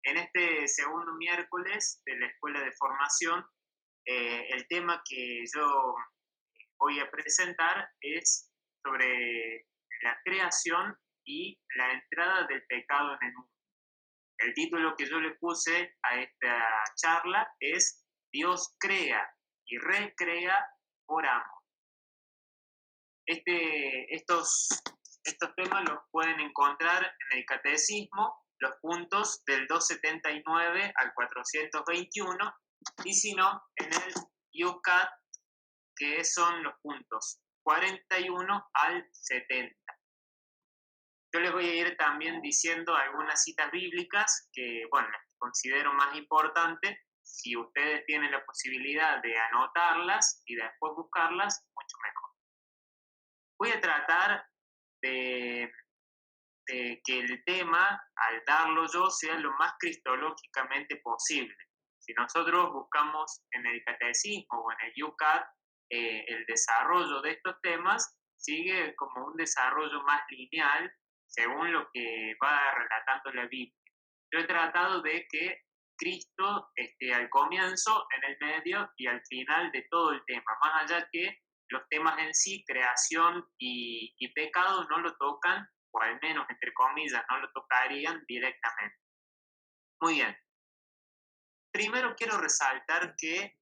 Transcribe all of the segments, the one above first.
En este segundo miércoles de la Escuela de Formación, el tema que yo voy a presentar es sobre la creación y la entrada del pecado en el mundo. El título que yo le puse a esta charla es Dios crea y recrea por amor. Estos temas los pueden encontrar en el Catecismo, los puntos del 279 al 421, y si no, en el IUCAT, que son los puntos 41 al 70. Yo les voy a ir también diciendo algunas citas bíblicas que, bueno, considero más importantes. Si ustedes tienen la posibilidad de anotarlas y después buscarlas, mucho mejor. Voy a tratar de que el tema, al darlo yo, sea lo más cristológicamente posible. Si nosotros buscamos en el catecismo o en el IUCAT el desarrollo de estos temas, sigue como un desarrollo más lineal según lo que va relatando la Biblia. Yo he tratado de que Cristo esté al comienzo, en el medio y al final de todo el tema, más allá que los temas en sí, creación y pecado, no lo tocan, o al menos entre comillas, no lo tocarían directamente. Muy bien. Primero quiero resaltar que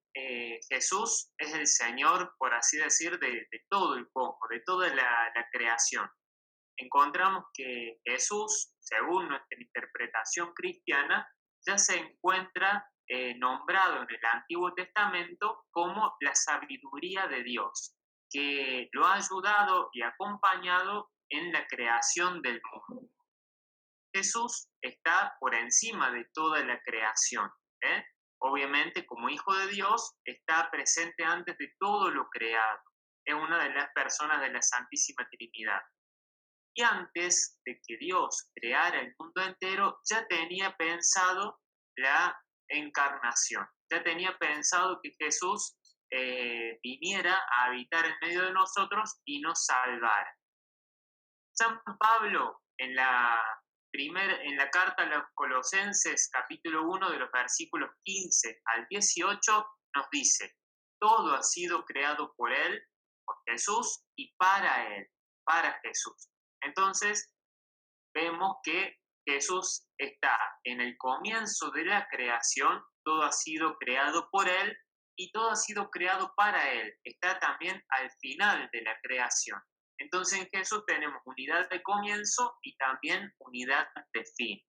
Jesús es el Señor, por así decir, de todo el cosmos, de toda la creación. Encontramos que Jesús, según nuestra interpretación cristiana, ya se encuentra nombrado en el Antiguo Testamento como la sabiduría de Dios, que lo ha ayudado y acompañado en la creación del mundo. Jesús está por encima de toda la creación. Obviamente, como Hijo de Dios, está presente antes de todo lo creado. Es una de las personas de la Santísima Trinidad. Y antes de que Dios creara el mundo entero, ya tenía pensado la encarnación. Ya tenía pensado que Jesús viniera a habitar en medio de nosotros y nos salvara. San Pablo, en la carta a los Colosenses, capítulo 1, de los versículos 15 al 18, nos dice: todo ha sido creado por Él, por Jesús y para Él, para Jesús. Entonces, vemos que Jesús está en el comienzo de la creación, todo ha sido creado por Él y todo ha sido creado para Él. Está también al final de la creación. Entonces en Jesús tenemos unidad de comienzo y también unidad de fin.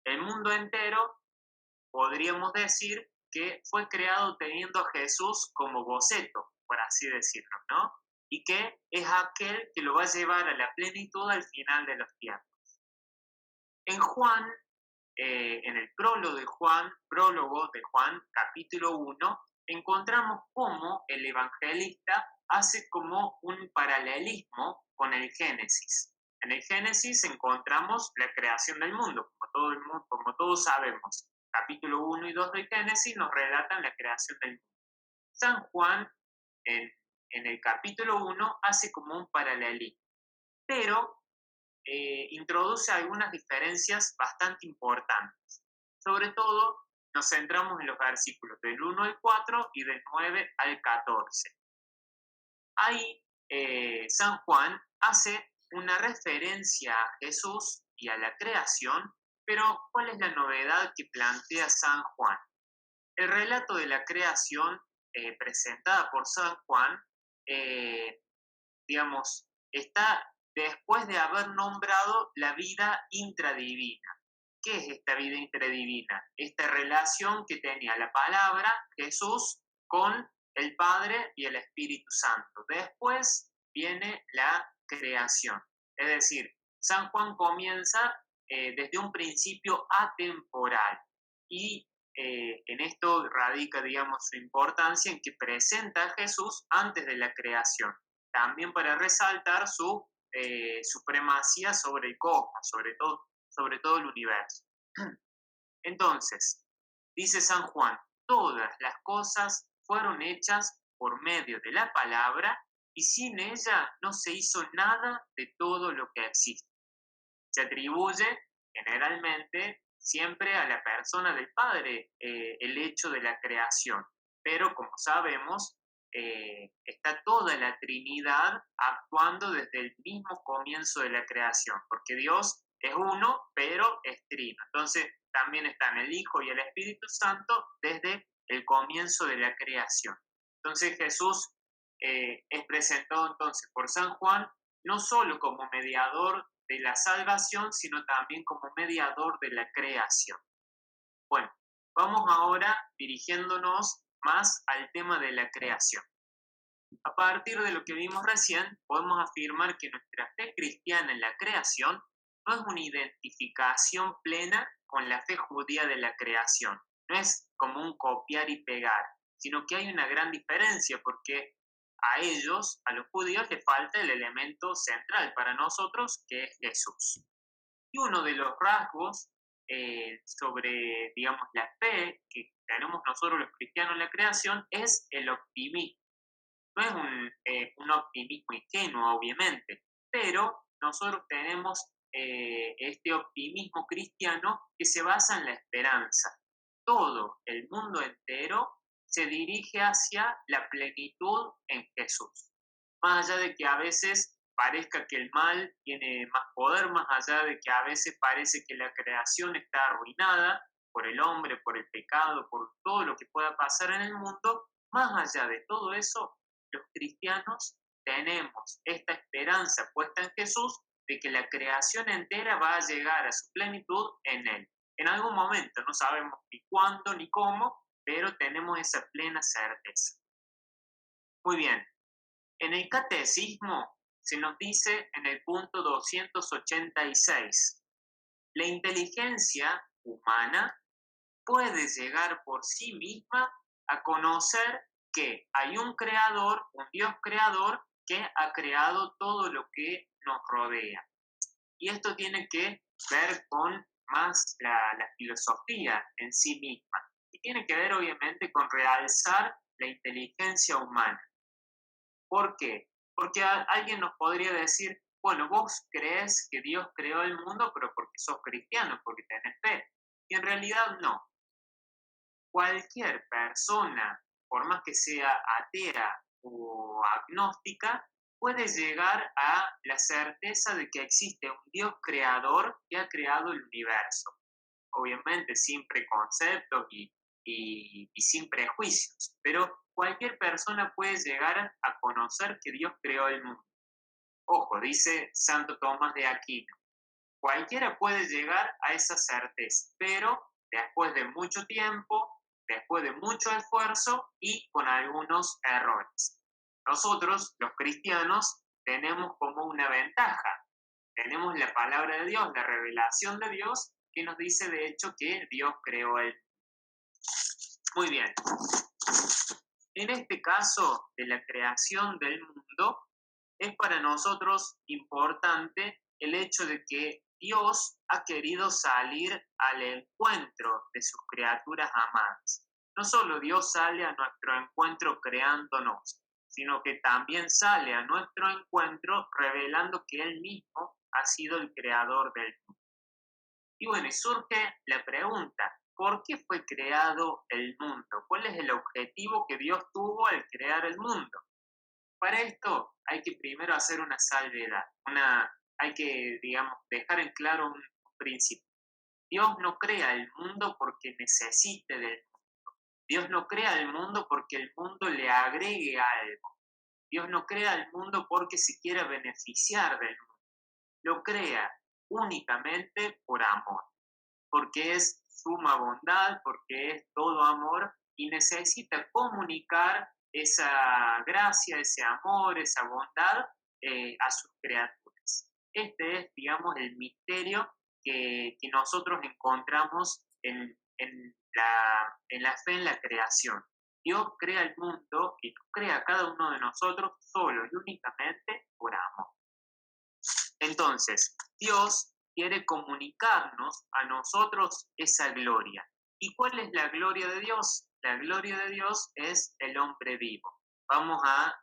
El mundo entero, podríamos decir que fue creado teniendo a Jesús como boceto, por así decirlo, ¿no? Y que es aquel que lo va a llevar a la plenitud al final de los tiempos. En Juan, en el prólogo de Juan, capítulo 1, encontramos cómo el evangelista hace como un paralelismo con el Génesis. En el Génesis encontramos la creación del mundo, como todos sabemos. Capítulo 1 y 2 del Génesis nos relatan la creación del mundo. San Juan, en el capítulo 1, hace como un paralelismo, pero introduce algunas diferencias bastante importantes. Sobre todo, nos centramos en los versículos del 1 al 4 y del 9 al 14. Ahí San Juan hace una referencia a Jesús y a la creación, pero ¿cuál es la novedad que plantea San Juan? El relato de la creación presentada por San Juan, está después de haber nombrado la vida intradivina. ¿Qué es esta vida intradivina? Esta relación que tenía la palabra, Jesús, con el Padre y el Espíritu Santo. Después viene la creación. Es decir, San Juan comienza desde un principio atemporal y en esto radica, su importancia en que presenta a Jesús antes de la creación, también para resaltar su supremacía sobre el cosmos, sobre todo el universo. Entonces, dice San Juan, todas las cosas fueron hechas por medio de la palabra y sin ella no se hizo nada de todo lo que existe. Se atribuye generalmente siempre a la persona del Padre el hecho de la creación. Pero como sabemos, está toda la Trinidad actuando desde el mismo comienzo de la creación, porque Dios es uno, pero es trino. Entonces también están el Hijo y el Espíritu Santo desde el comienzo de la creación. Entonces Jesús es presentado entonces por San Juan no solo como mediador de la salvación, sino también como mediador de la creación. Bueno, vamos ahora dirigiéndonos más al tema de la creación. A partir de lo que vimos recién, podemos afirmar que nuestra fe cristiana en la creación no es una identificación plena con la fe judía de la creación, no es como un copiar y pegar, sino que hay una gran diferencia porque a ellos, a los judíos, les falta el elemento central para nosotros, que es Jesús. Y uno de los rasgos sobre, digamos, la fe que tenemos nosotros los cristianos en la creación es el optimismo. No es un optimismo ingenuo, obviamente, pero nosotros tenemos este optimismo cristiano que se basa en la esperanza. Todo el mundo entero se dirige hacia la plenitud en Jesús. Más allá de que a veces parezca que el mal tiene más poder, más allá de que a veces parece que la creación está arruinada por el hombre, por el pecado, por todo lo que pueda pasar en el mundo, más allá de todo eso, los cristianos tenemos esta esperanza puesta en Jesús de que la creación entera va a llegar a su plenitud en Él. En algún momento, no sabemos ni cuándo ni cómo, pero tenemos esa plena certeza. Muy bien, en el catecismo se nos dice en el punto 286, la inteligencia humana puede llegar por sí misma a conocer que hay un creador, un Dios creador, que ha creado todo lo que nos rodea. Y esto tiene que ver con más la filosofía en sí misma. Y tiene que ver obviamente con realzar la inteligencia humana. ¿Por qué? Porque alguien nos podría decir, bueno, vos crees que Dios creó el mundo, pero porque sos cristiano, porque tenés fe. Y en realidad no. Cualquier persona, por más que sea atea o agnóstica, puede llegar a la certeza de que existe un Dios creador que ha creado el universo. Obviamente sin preconceptos y sin prejuicios, pero cualquier persona puede llegar a conocer que Dios creó el mundo. Ojo, dice Santo Tomás de Aquino, cualquiera puede llegar a esa certeza, pero después de mucho tiempo, después de mucho esfuerzo y con algunos errores. Nosotros, los cristianos, tenemos como una ventaja. Tenemos la palabra de Dios, la revelación de Dios, que nos dice de hecho que Dios creó el mundo. Muy bien. En este caso de la creación del mundo, es para nosotros importante el hecho de que Dios ha querido salir al encuentro de sus criaturas amadas. No solo Dios sale a nuestro encuentro creándonos, sino que también sale a nuestro encuentro revelando que Él mismo ha sido el creador del mundo. Y bueno, y surge la pregunta, ¿por qué fue creado el mundo? ¿Cuál es el objetivo que Dios tuvo al crear el mundo? Para esto hay que primero hacer una salvedad, hay que, digamos, dejar en claro un principio. Dios no crea el mundo porque necesite del mundo. Dios no crea el mundo porque el mundo le agregue algo. Dios no crea el mundo porque se quiera beneficiar del mundo. Lo crea únicamente por amor, porque es suma bondad, porque es todo amor y necesita comunicar esa gracia, ese amor, esa bondad a sus criaturas. Este es, digamos, el misterio que nosotros encontramos en la fe en la creación. Dios crea el mundo y nos crea a cada uno de nosotros solo y únicamente por amor. Entonces, Dios quiere comunicarnos a nosotros esa gloria. ¿Y cuál es la gloria de Dios? La gloria de Dios es el hombre vivo. Vamos a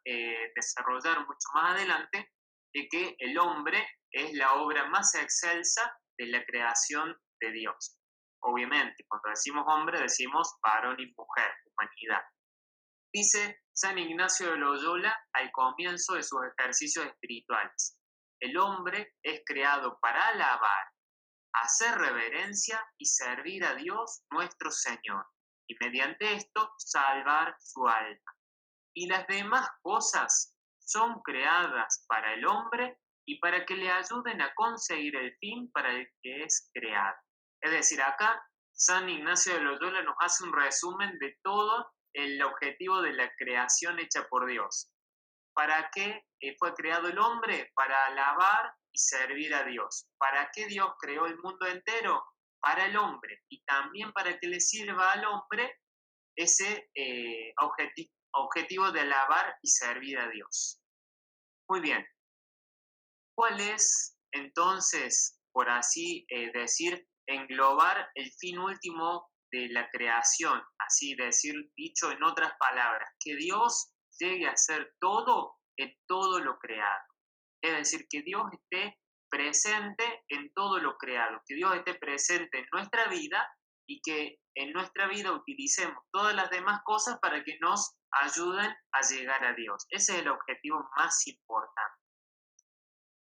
desarrollar mucho más adelante de que el hombre es la obra más excelsa de la creación de Dios. obviamente, cuando decimos hombre, decimos varón y mujer, humanidad. Dice San Ignacio de Loyola al comienzo de sus ejercicios espirituales: el hombre es creado para alabar, hacer reverencia y servir a Dios nuestro Señor, y mediante esto salvar su alma. Y las demás cosas son creadas para el hombre y para que le ayuden a conseguir el fin para el que es creado. Es decir, acá San Ignacio de Loyola nos hace un resumen de todo el objetivo de la creación hecha por Dios. ¿Para qué fue creado el hombre? Para alabar y servir a Dios. ¿Para qué Dios creó el mundo entero? Para el hombre, y también para que le sirva al hombre ese objetivo de alabar y servir a Dios. Muy bien. ¿Cuál es entonces, por así decir, englobar el fin último de la creación? Así decir, dicho en otras palabras, que Dios llegue a ser todo en todo lo creado. Es decir, que Dios esté presente en todo lo creado, que Dios esté presente en nuestra vida y que en nuestra vida utilicemos todas las demás cosas para que nos ayuden a llegar a Dios. Ese es el objetivo más importante.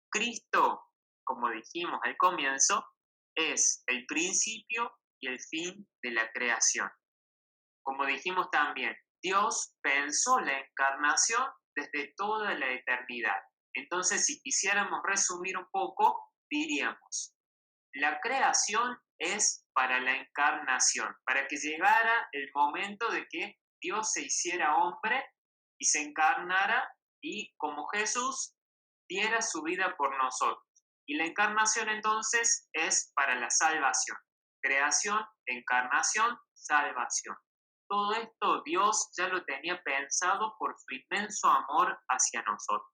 Cristo, como dijimos al comienzo, es el principio y el fin de la creación. Como dijimos también, Dios pensó la encarnación desde toda la eternidad. Entonces, si quisiéramos resumir un poco, diríamos: la creación es para la encarnación, para que llegara el momento de que Dios se hiciera hombre y se encarnara y, como Jesús, diera su vida por nosotros. Y la encarnación entonces es para la salvación. Creación, encarnación, salvación. Todo esto Dios ya lo tenía pensado por su inmenso amor hacia nosotros.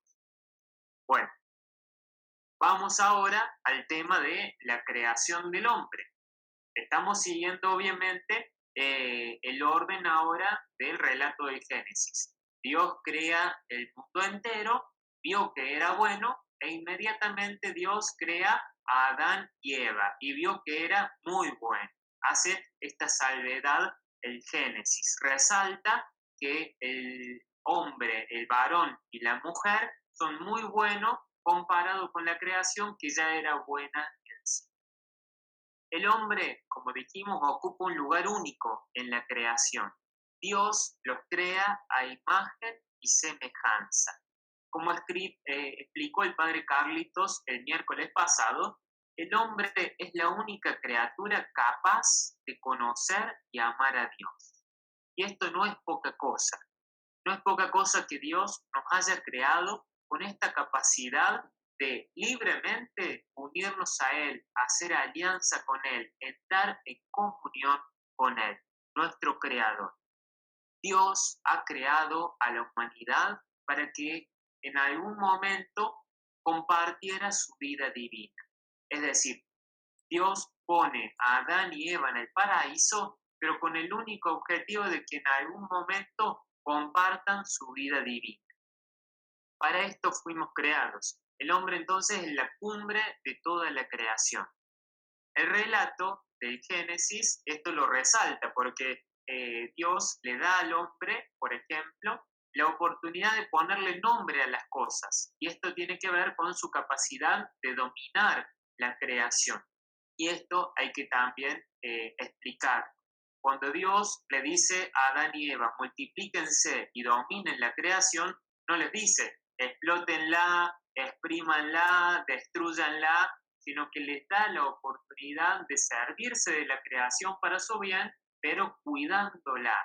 Bueno, vamos ahora al tema de la creación del hombre. Estamos siguiendo obviamente el orden ahora del relato del Génesis. Dios crea el mundo entero, vio que era bueno e inmediatamente Dios crea a Adán y Eva y vio que era muy bueno. Hace esta salvedad el Génesis, resalta que el hombre, el varón y la mujer son muy buenos comparado con la creación que ya era buena en sí. El hombre, como dijimos, ocupa un lugar único en la creación. Dios los crea a imagen y semejanza. Como explicó el padre Carlitos el miércoles pasado, el hombre es la única criatura capaz de conocer y amar a Dios. Y esto no es poca cosa. No es poca cosa que Dios nos haya creado con esta capacidad de libremente unirnos a Él, hacer alianza con Él, entrar en comunión con Él, nuestro Creador. Dios ha creado a la humanidad para que en algún momento compartiera su vida divina. Es decir, Dios pone a Adán y Eva en el paraíso, pero con el único objetivo de que en algún momento compartan su vida divina. Para esto fuimos creados. El hombre entonces es la cumbre de toda la creación. El relato del Génesis esto lo resalta porque Dios le da al hombre, por ejemplo, la oportunidad de ponerle nombre a las cosas. Y esto tiene que ver con su capacidad de dominar la creación. Y esto hay que también explicar. Cuando Dios le dice a Adán y Eva, multiplíquense y dominen la creación, no les dice, explótenla, exprímanla, destruyanla, sino que les da la oportunidad de servirse de la creación para su bien, pero cuidándola,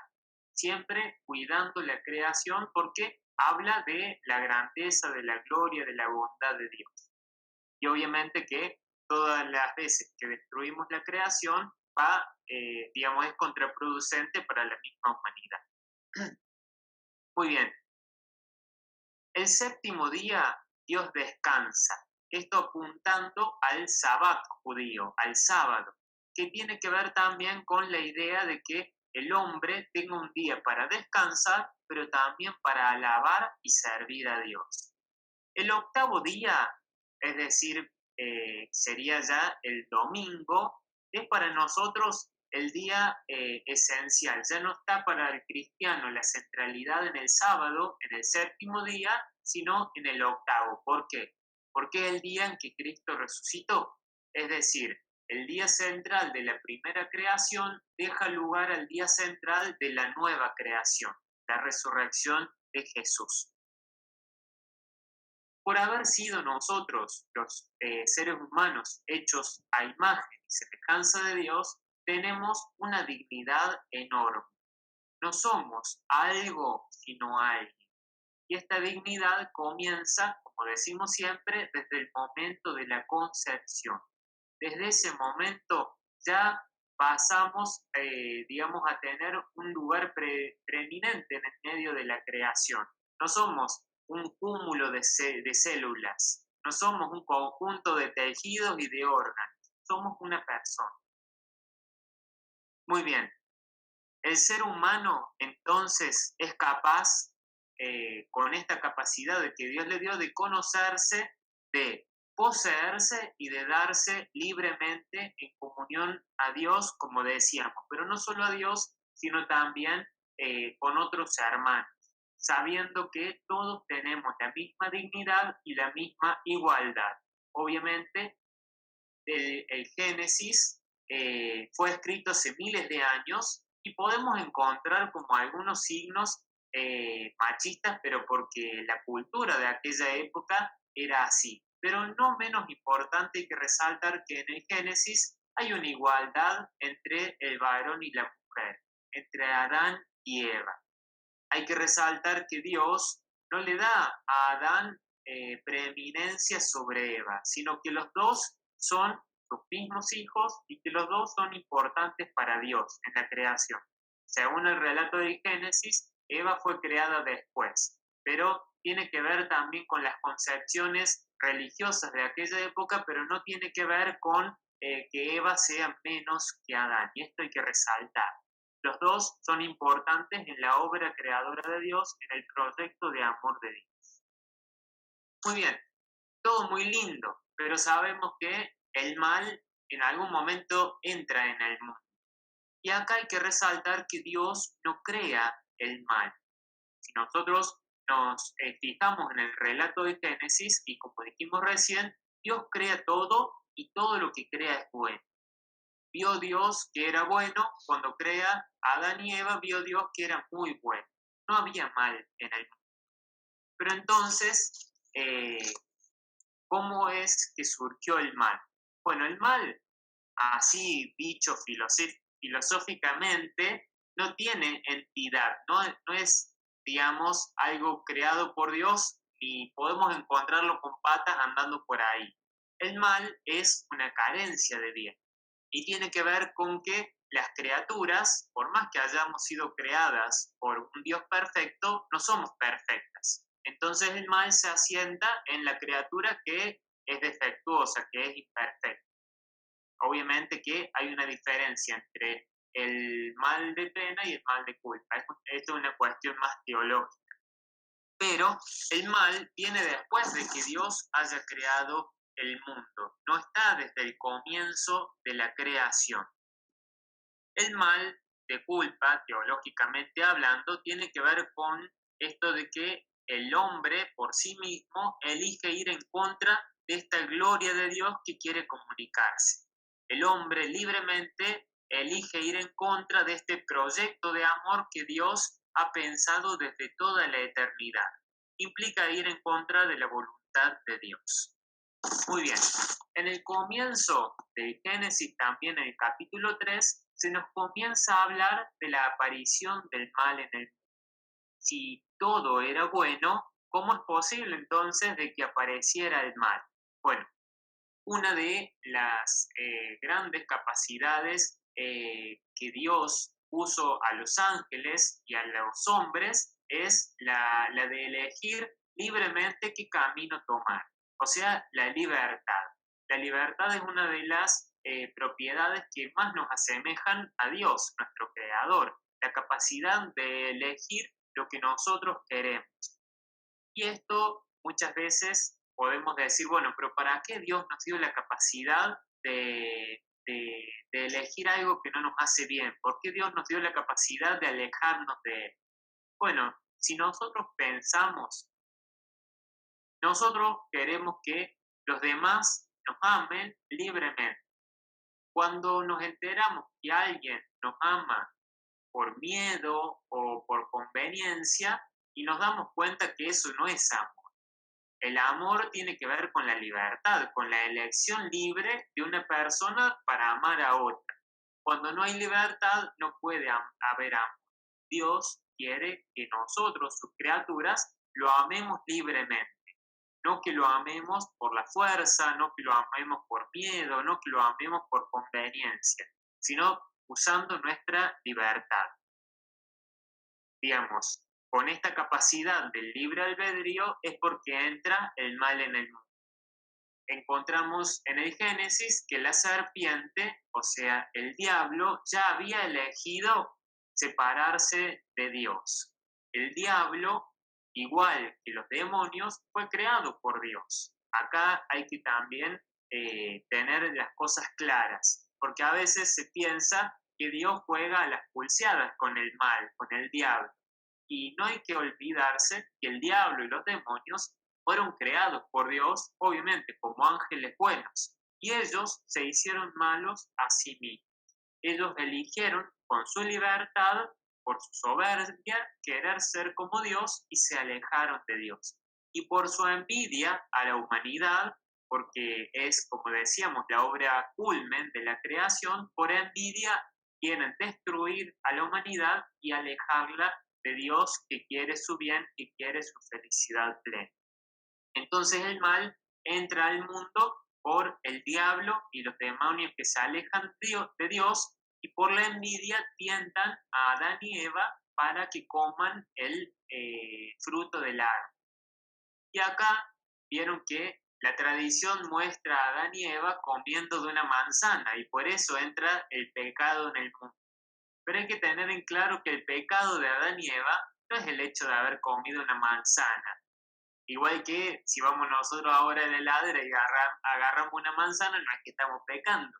siempre cuidando la creación porque habla de la grandeza, de la gloria, de la bondad de Dios. Y obviamente que todas las veces que destruimos la creación es contraproducente para la misma humanidad. Muy bien. El séptimo día Dios descansa, esto apuntando al sabbat judío, al sábado, que tiene que ver también con la idea de que el hombre tenga un día para descansar, pero también para alabar y servir a Dios. El octavo día, es decir, sería ya el domingo, es para nosotros el día esencial. Ya no está para el cristiano la centralidad en el sábado, en el séptimo día, sino en el octavo. ¿Por qué? Porque es el día en que Cristo resucitó. Es decir, el día central de la primera creación deja lugar al día central de la nueva creación, la resurrección de Jesús. Por haber sido nosotros, los seres humanos, hechos a imagen y semejanza de Dios, tenemos una dignidad enorme. No somos algo, sino alguien. Y esta dignidad comienza, como decimos siempre, desde el momento de la concepción. Desde ese momento ya pasamos, a tener un lugar preeminente en el medio de la creación. No somos un cúmulo de células, no somos un conjunto de tejidos y de órganos, somos una persona. Muy bien, el ser humano entonces es capaz, con esta capacidad que Dios le dio de conocerse, de poseerse y de darse libremente en comunión a Dios, como decíamos, pero no solo a Dios, sino también con otros hermanos, sabiendo que todos tenemos la misma dignidad y la misma igualdad. Obviamente, el Génesis fue escrito hace miles de años y podemos encontrar como algunos signos machistas, pero porque la cultura de aquella época era así. Pero no menos importante hay que resaltar que en el Génesis hay una igualdad entre el varón y la mujer, entre Adán y Eva. Hay que resaltar que Dios no le da a Adán preeminencia sobre Eva, sino que los dos son sus mismos hijos y que los dos son importantes para Dios en la creación. Según el relato de Génesis, Eva fue creada después, pero tiene que ver también con las concepciones religiosas de aquella época, pero no tiene que ver con que Eva sea menos que Adán, y esto hay que resaltar. Los dos son importantes en la obra creadora de Dios, en el proyecto de amor de Dios. Muy bien, todo muy lindo, pero sabemos que el mal en algún momento entra en el mundo. Y acá hay que resaltar que Dios no crea el mal. Si nosotros nos fijamos en el relato de Génesis, y como dijimos recién, Dios crea todo y todo lo que crea es bueno. Vio Dios que era bueno, cuando crea a Adán y Eva, vio Dios que era muy bueno. No había mal en el mundo. Pero entonces, ¿cómo es que surgió el mal? Bueno, el mal, así dicho filosóficamente, no tiene entidad, no es, digamos, algo creado por Dios y podemos encontrarlo con patas andando por ahí. El mal es una carencia de bien y tiene que ver con que las criaturas, por más que hayamos sido creadas por un Dios perfecto, no somos perfectas. Entonces el mal se asienta en la criatura que es defectuosa, que es imperfecta. Obviamente que hay una diferencia entre el mal de pena y el mal de culpa. Esto es una cuestión más teológica. Pero el mal viene después de que Dios haya creado el mundo. No está desde el comienzo de la creación. El mal de culpa, teológicamente hablando, tiene que ver con esto de que el hombre por sí mismo elige ir en contra de esta gloria de Dios que quiere comunicarse. El hombre libremente elige ir en contra de este proyecto de amor que Dios ha pensado desde toda la eternidad. Implica ir en contra de la voluntad de Dios. Muy bien, en el comienzo de Génesis, también en el capítulo 3, se nos comienza a hablar de la aparición del mal en el mundo. Si todo era bueno, ¿cómo es posible entonces de que apareciera el mal? Bueno, una de las grandes capacidades que Dios puso a los ángeles y a los hombres es la de elegir libremente qué camino tomar, o sea, la libertad. La libertad es una de las propiedades que más nos asemejan a Dios, nuestro Creador, la capacidad de elegir lo que nosotros queremos. Y esto muchas veces podemos decir, bueno, pero ¿para qué Dios nos dio la capacidad de de elegir algo que no nos hace bien? ¿Por qué Dios nos dio la capacidad de alejarnos de Él? Bueno, si nosotros pensamos, nosotros queremos que los demás nos amen libremente. Cuando nos enteramos que alguien nos ama por miedo o por conveniencia y nos damos cuenta que eso no es amor. El amor tiene que ver con la libertad, con la elección libre de una persona para amar a otra. Cuando no hay libertad no puede haber amor. Dios quiere que nosotros, sus criaturas, lo amemos libremente. No que lo amemos por la fuerza, no que lo amemos por miedo, no que lo amemos por conveniencia, sino usando nuestra libertad. Digamos, con esta capacidad del libre albedrío es porque entra el mal en el mundo. Encontramos en el Génesis que la serpiente, o sea, el diablo, ya había elegido separarse de Dios. El diablo, igual que los demonios, fue creado por Dios. Acá hay que también tener las cosas claras, porque a veces se piensa que Dios juega a las pulseadas con el mal, con el diablo. Y no hay que olvidarse que el diablo y los demonios fueron creados por Dios, obviamente, como ángeles buenos, y ellos se hicieron malos a sí mismos. Ellos eligieron con su libertad, por su soberbia, querer ser como Dios y se alejaron de Dios. Y por su envidia a la humanidad, porque es, como decíamos, la obra culmen de la creación, por envidia quieren destruir a la humanidad y alejarla de Dios, que quiere su bien y quiere su felicidad plena. Entonces el mal entra al mundo por el diablo y los demonios que se alejan de Dios, y por la envidia tientan a Adán y Eva para que coman el fruto del árbol. Y acá vieron que la tradición muestra a Adán y Eva comiendo de una manzana, y por eso entra el pecado en el mundo. Pero hay que tener en claro que el pecado de Adán y Eva no es el hecho de haber comido una manzana. Igual que si vamos nosotros ahora a la heladera y agarramos una manzana, no es que estamos pecando.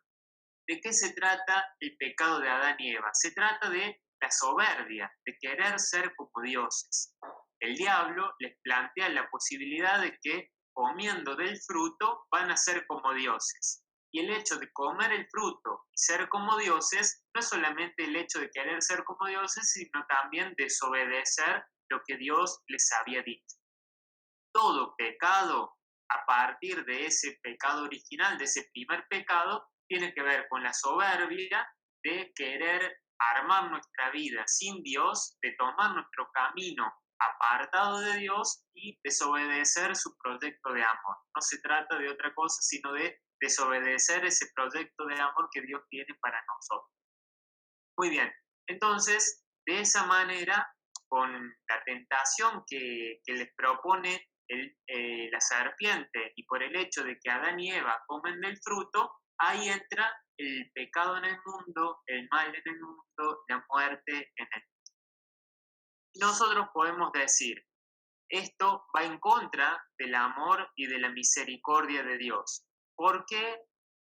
¿De qué se trata el pecado de Adán y Eva? Se trata de la soberbia, de querer ser como dioses. El diablo les plantea la posibilidad de que comiendo del fruto van a ser como dioses. Y el hecho de comer el fruto y ser como dioses no es solamente el hecho de querer ser como dioses, sino también desobedecer lo que Dios les había dicho. Todo pecado, a partir de ese pecado original, de ese primer pecado, tiene que ver con la soberbia de querer armar nuestra vida sin Dios, de tomar nuestro camino apartado de Dios y desobedecer su proyecto de amor. No se trata de otra cosa, sino de desobedecer ese proyecto de amor que Dios tiene para nosotros. Muy bien, entonces, de esa manera, con la tentación que les propone la serpiente, y por el hecho de que Adán y Eva comen del fruto, ahí entra el pecado en el mundo, el mal en el mundo, la muerte en el mundo. Nosotros podemos decir, esto va en contra del amor y de la misericordia de Dios, porque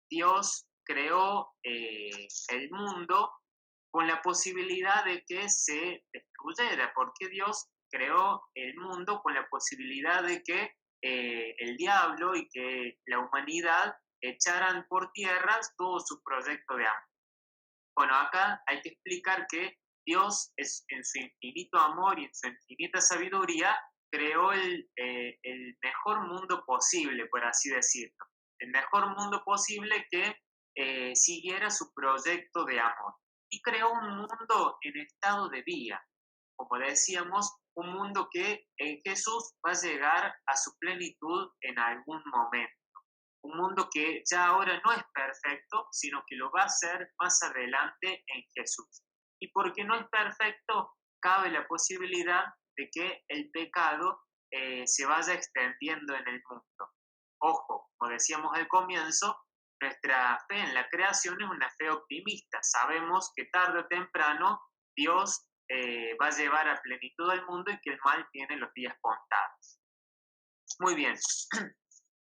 Dios creó el mundo con la posibilidad de que se destruyera, porque Dios creó el mundo con la posibilidad de que el diablo y que la humanidad echaran por tierra todo su proyecto de amor. Bueno, acá hay que explicar que Dios, en su infinito amor y en su infinita sabiduría, creó el mejor mundo posible, por así decirlo. El mejor mundo posible que siguiera su proyecto de amor. Y creó un mundo en estado de vía. Como decíamos, un mundo que en Jesús va a llegar a su plenitud en algún momento. Un mundo que ya ahora no es perfecto, sino que lo va a ser más adelante en Jesús. Y porque no es perfecto, cabe la posibilidad de que el pecado se vaya extendiendo en el mundo. Ojo, como decíamos al comienzo, nuestra fe en la creación es una fe optimista. Sabemos que tarde o temprano Dios va a llevar a plenitud al mundo y que el mal tiene los días contados. Muy bien.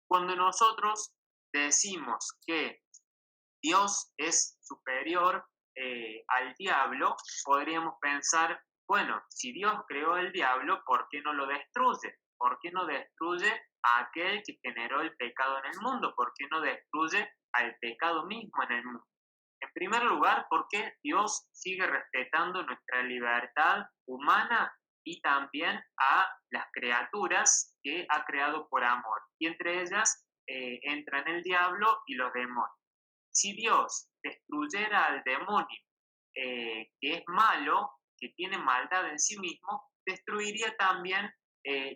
Cuando nosotros decimos que Dios es superior al diablo, podríamos pensar, bueno, si Dios creó el diablo, ¿por qué no lo destruye? ¿Por qué no destruye a aquel que generó el pecado en el mundo? ¿Por qué no destruye al pecado mismo en el mundo? En primer lugar, porque Dios sigue respetando nuestra libertad humana y también a las criaturas que ha creado por amor. Y entre ellas entran el diablo y los demonios. Si Dios destruyera al demonio, que es malo, que tiene maldad en sí mismo, destruiría también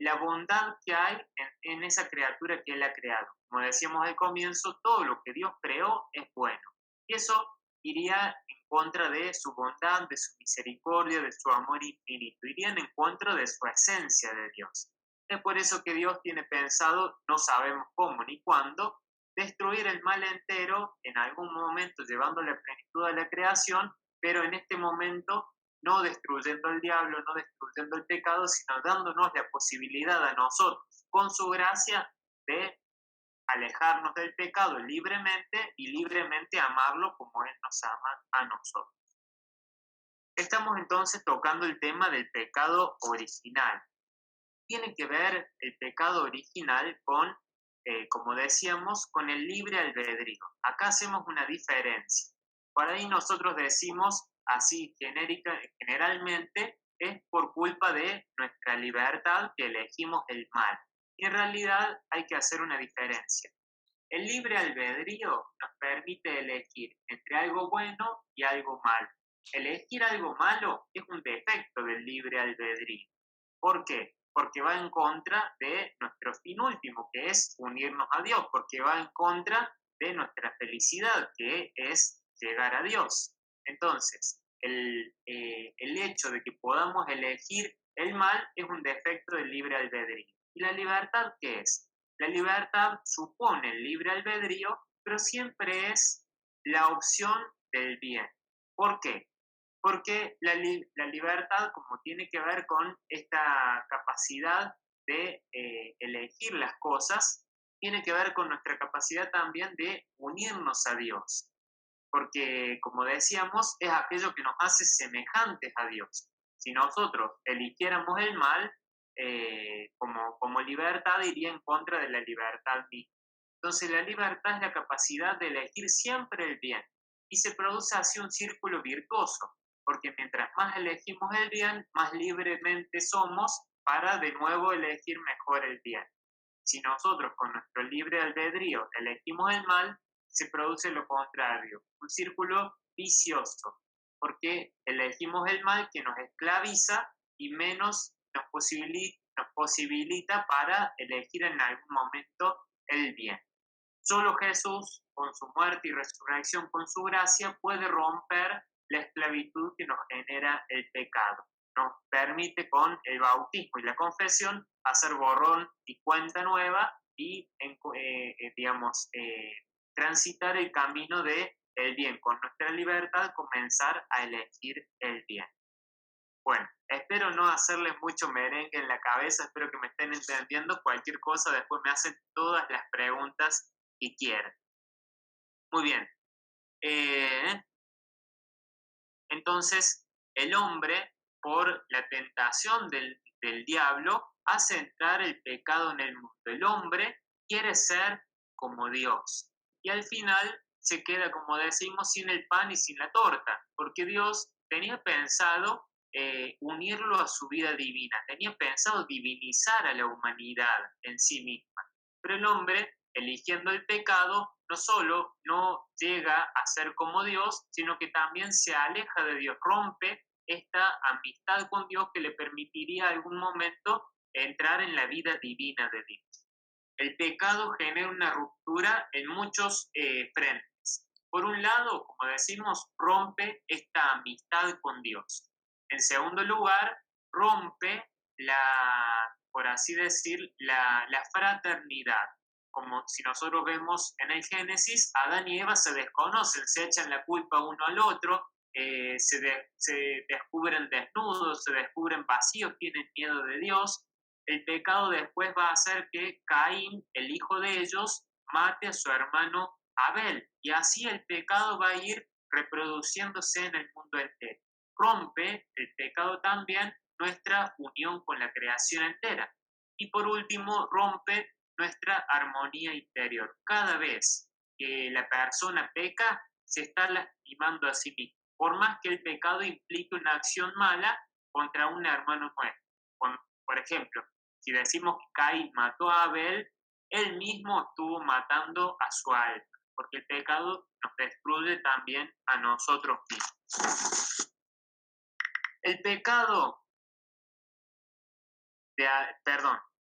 la bondad que hay en esa criatura que Él ha creado. Como decíamos al comienzo, todo lo que Dios creó es bueno. Y eso iría en contra de su bondad, de su misericordia, de su amor infinito. Irían en contra de su esencia de Dios. Es por eso que Dios tiene pensado, no sabemos cómo ni cuándo, destruir el mal entero en algún momento, llevando la plenitud a la creación, pero en este momento no destruyendo el diablo, no destruyendo el pecado, sino dándonos la posibilidad a nosotros, con su gracia, de alejarnos del pecado libremente y libremente amarlo como Él nos ama a nosotros. Estamos entonces tocando el tema del pecado original. Tiene que ver el pecado original con, como decíamos, con el libre albedrío. Acá hacemos una diferencia. Por ahí nosotros decimos así generalmente es por culpa de nuestra libertad que elegimos el mal. Y en realidad hay que hacer una diferencia. El libre albedrío nos permite elegir entre algo bueno y algo malo. Elegir algo malo es un defecto del libre albedrío. ¿Por qué? Porque va en contra de nuestro fin último, que es unirnos a Dios, porque va en contra de nuestra felicidad, que es llegar a Dios. Entonces, el hecho de que podamos elegir el mal es un defecto del libre albedrío. ¿Y la libertad qué es? La libertad supone el libre albedrío, pero siempre es la opción del bien. ¿Por qué? Porque la libertad, como tiene que ver con esta capacidad de elegir las cosas, tiene que ver con nuestra capacidad también de unirnos a Dios. Porque, como decíamos, es aquello que nos hace semejantes a Dios. Si nosotros eligiéramos el mal, como libertad, iría en contra de la libertad misma. Entonces, la libertad es la capacidad de elegir siempre el bien. Y se produce así un círculo virtuoso, porque mientras más elegimos el bien, más libremente somos para de nuevo elegir mejor el bien. Si nosotros con nuestro libre albedrío elegimos el mal, se produce lo contrario, un círculo vicioso, porque elegimos el mal que nos esclaviza y menos nos posibilita para elegir en algún momento el bien. Solo Jesús, con su muerte y resurrección, con su gracia, puede romper la esclavitud que nos genera el pecado. Nos permite con el bautismo y la confesión hacer borrón y cuenta nueva y, transitar el camino de el bien. Con nuestra libertad comenzar a elegir el bien. Bueno, espero no hacerles mucho merengue en la cabeza, espero que me estén entendiendo. Cualquier cosa después me hacen todas las preguntas que quieran. Muy bien. Entonces, el hombre, por la tentación del diablo, hace entrar el pecado en el mundo. El hombre quiere ser como Dios. Y al final se queda, como decimos, sin el pan y sin la torta, porque Dios tenía pensado unirlo a su vida divina, tenía pensado divinizar a la humanidad en sí misma. Pero el hombre, eligiendo el pecado, no solo no llega a ser como Dios, sino que también se aleja de Dios, rompe esta amistad con Dios que le permitiría algún momento entrar en la vida divina de Dios. El pecado genera una ruptura en muchos frentes. Por un lado, como decimos, rompe esta amistad con Dios. En segundo lugar, rompe por así decir, la fraternidad. Como si nosotros vemos en el Génesis, Adán y Eva se desconocen, se echan la culpa uno al otro, se descubren desnudos, se descubren vacíos, tienen miedo de Dios. El pecado después va a hacer que Caín, el hijo de ellos, mate a su hermano Abel, y así el pecado va a ir reproduciéndose en el mundo entero. Rompe el pecado también nuestra unión con la creación entera. Y por último, rompe nuestra armonía interior. Cada vez que la persona peca, se está lastimando a sí mismo, por más que el pecado implique una acción mala contra un hermano nuestro. Por ejemplo, si decimos que Caín mató a Abel, él mismo estuvo matando a su alma, porque el pecado nos destruye también a nosotros mismos. El pecado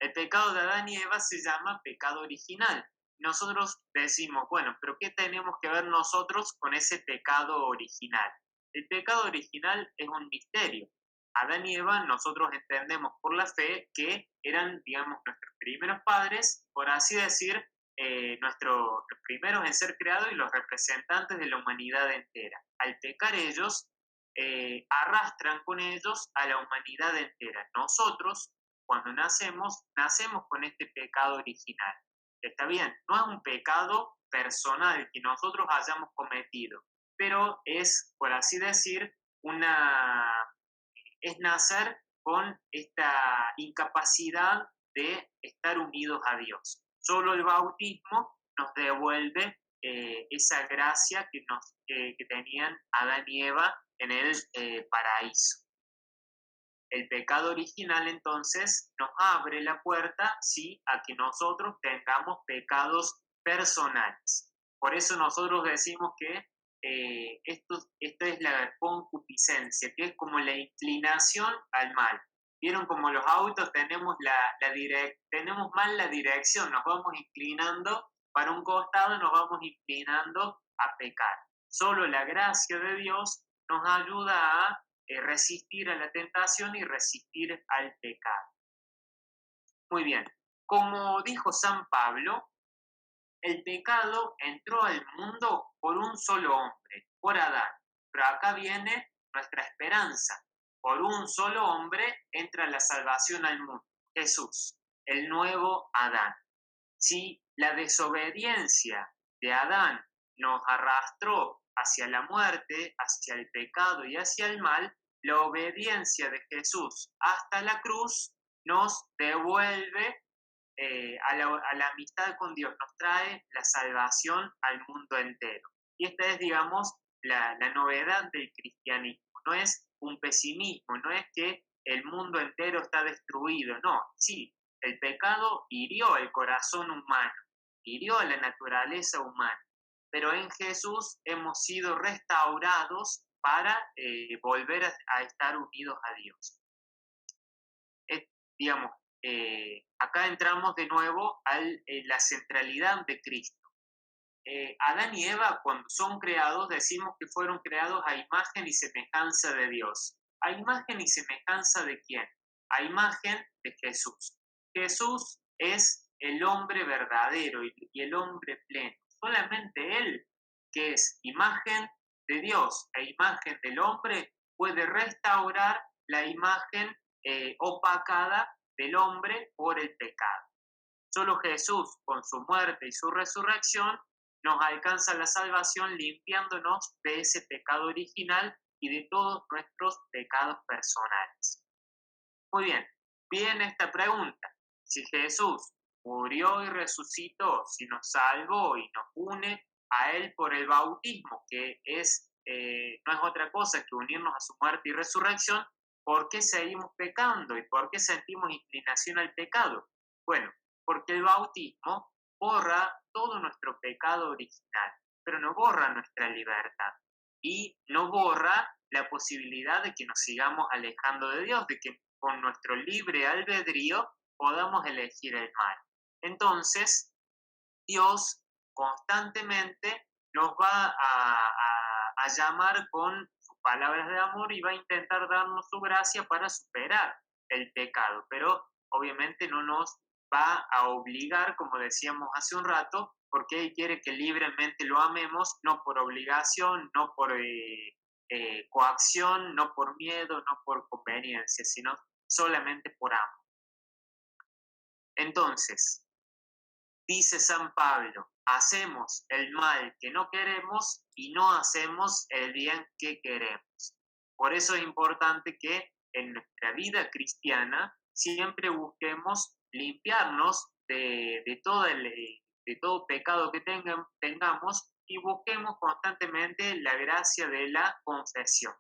el pecado de Adán y Eva se llama pecado original. Nosotros decimos, bueno, pero ¿qué tenemos que ver nosotros con ese pecado original? El pecado original es un misterio. Adán y Eva, nosotros entendemos por la fe que eran, digamos, nuestros primeros padres, por así decir, los primeros en ser creados y los representantes de la humanidad entera. Al pecar ellos, arrastran con ellos a la humanidad entera. Nosotros, cuando nacemos con este pecado original. Está bien, no es un pecado personal que nosotros hayamos cometido, pero es, por así decir, es nacer con esta incapacidad de estar unidos a Dios. Solo el bautismo nos devuelve esa gracia que tenían Adán y Eva en el paraíso. El pecado original entonces nos abre la puerta, sí, a que nosotros tengamos pecados personales. Por eso nosotros decimos que esto es la concupiscencia, que es como la inclinación al mal. Vieron como los autos tenemos tenemos mal la dirección, nos vamos inclinando para un costado, nos vamos inclinando a pecar. Solo la gracia de Dios nos ayuda a resistir a la tentación y resistir al pecado. Muy bien, como dijo San Pablo, el pecado entró al mundo por un solo hombre, por Adán. Pero acá viene nuestra esperanza. Por un solo hombre entra la salvación al mundo, Jesús, el nuevo Adán. Si la desobediencia de Adán nos arrastró hacia la muerte, hacia el pecado y hacia el mal, la obediencia de Jesús hasta la cruz nos devuelve a la amistad con Dios, nos trae la salvación al mundo entero. Y esta es, digamos, la novedad del cristianismo. No es un pesimismo, no es que el mundo entero está destruido, no, sí, el pecado hirió el corazón humano, hirió la naturaleza humana, pero en Jesús hemos sido restaurados para volver a estar unidos a Dios. Digamos, acá entramos de nuevo a la centralidad de Cristo. Adán y Eva, cuando son creados, decimos que fueron creados a imagen y semejanza de Dios. ¿A imagen y semejanza de quién? A imagen de Jesús. Jesús es el hombre verdadero y el hombre pleno. Solamente Él, que es imagen de Dios e imagen del hombre, puede restaurar la imagen opacada del hombre por el pecado. Solo Jesús, con su muerte y su resurrección, nos alcanza la salvación limpiándonos de ese pecado original y de todos nuestros pecados personales. Muy bien, viene esta pregunta. Si Jesús murió y resucitó, si nos salvó y nos une a Él por el bautismo, que no es otra cosa que unirnos a su muerte y resurrección, ¿por qué seguimos pecando y por qué sentimos inclinación al pecado? Bueno, porque el bautismo borra todo nuestro pecado original, pero no borra nuestra libertad y no borra la posibilidad de que nos sigamos alejando de Dios, de que con nuestro libre albedrío podamos elegir el mal. Entonces, Dios constantemente nos va a llamar con sus palabras de amor y va a intentar darnos su gracia para superar el pecado, pero obviamente no nos va a obligar, como decíamos hace un rato, porque Él quiere que libremente lo amemos, no por obligación, no por coacción, no por miedo, no por conveniencia, sino solamente por amor. Entonces, Dice San Pablo, hacemos el mal que no queremos y no hacemos el bien que queremos. Por eso es importante que en nuestra vida cristiana siempre busquemos limpiarnos de todo pecado que tengamos y busquemos constantemente la gracia de la confesión.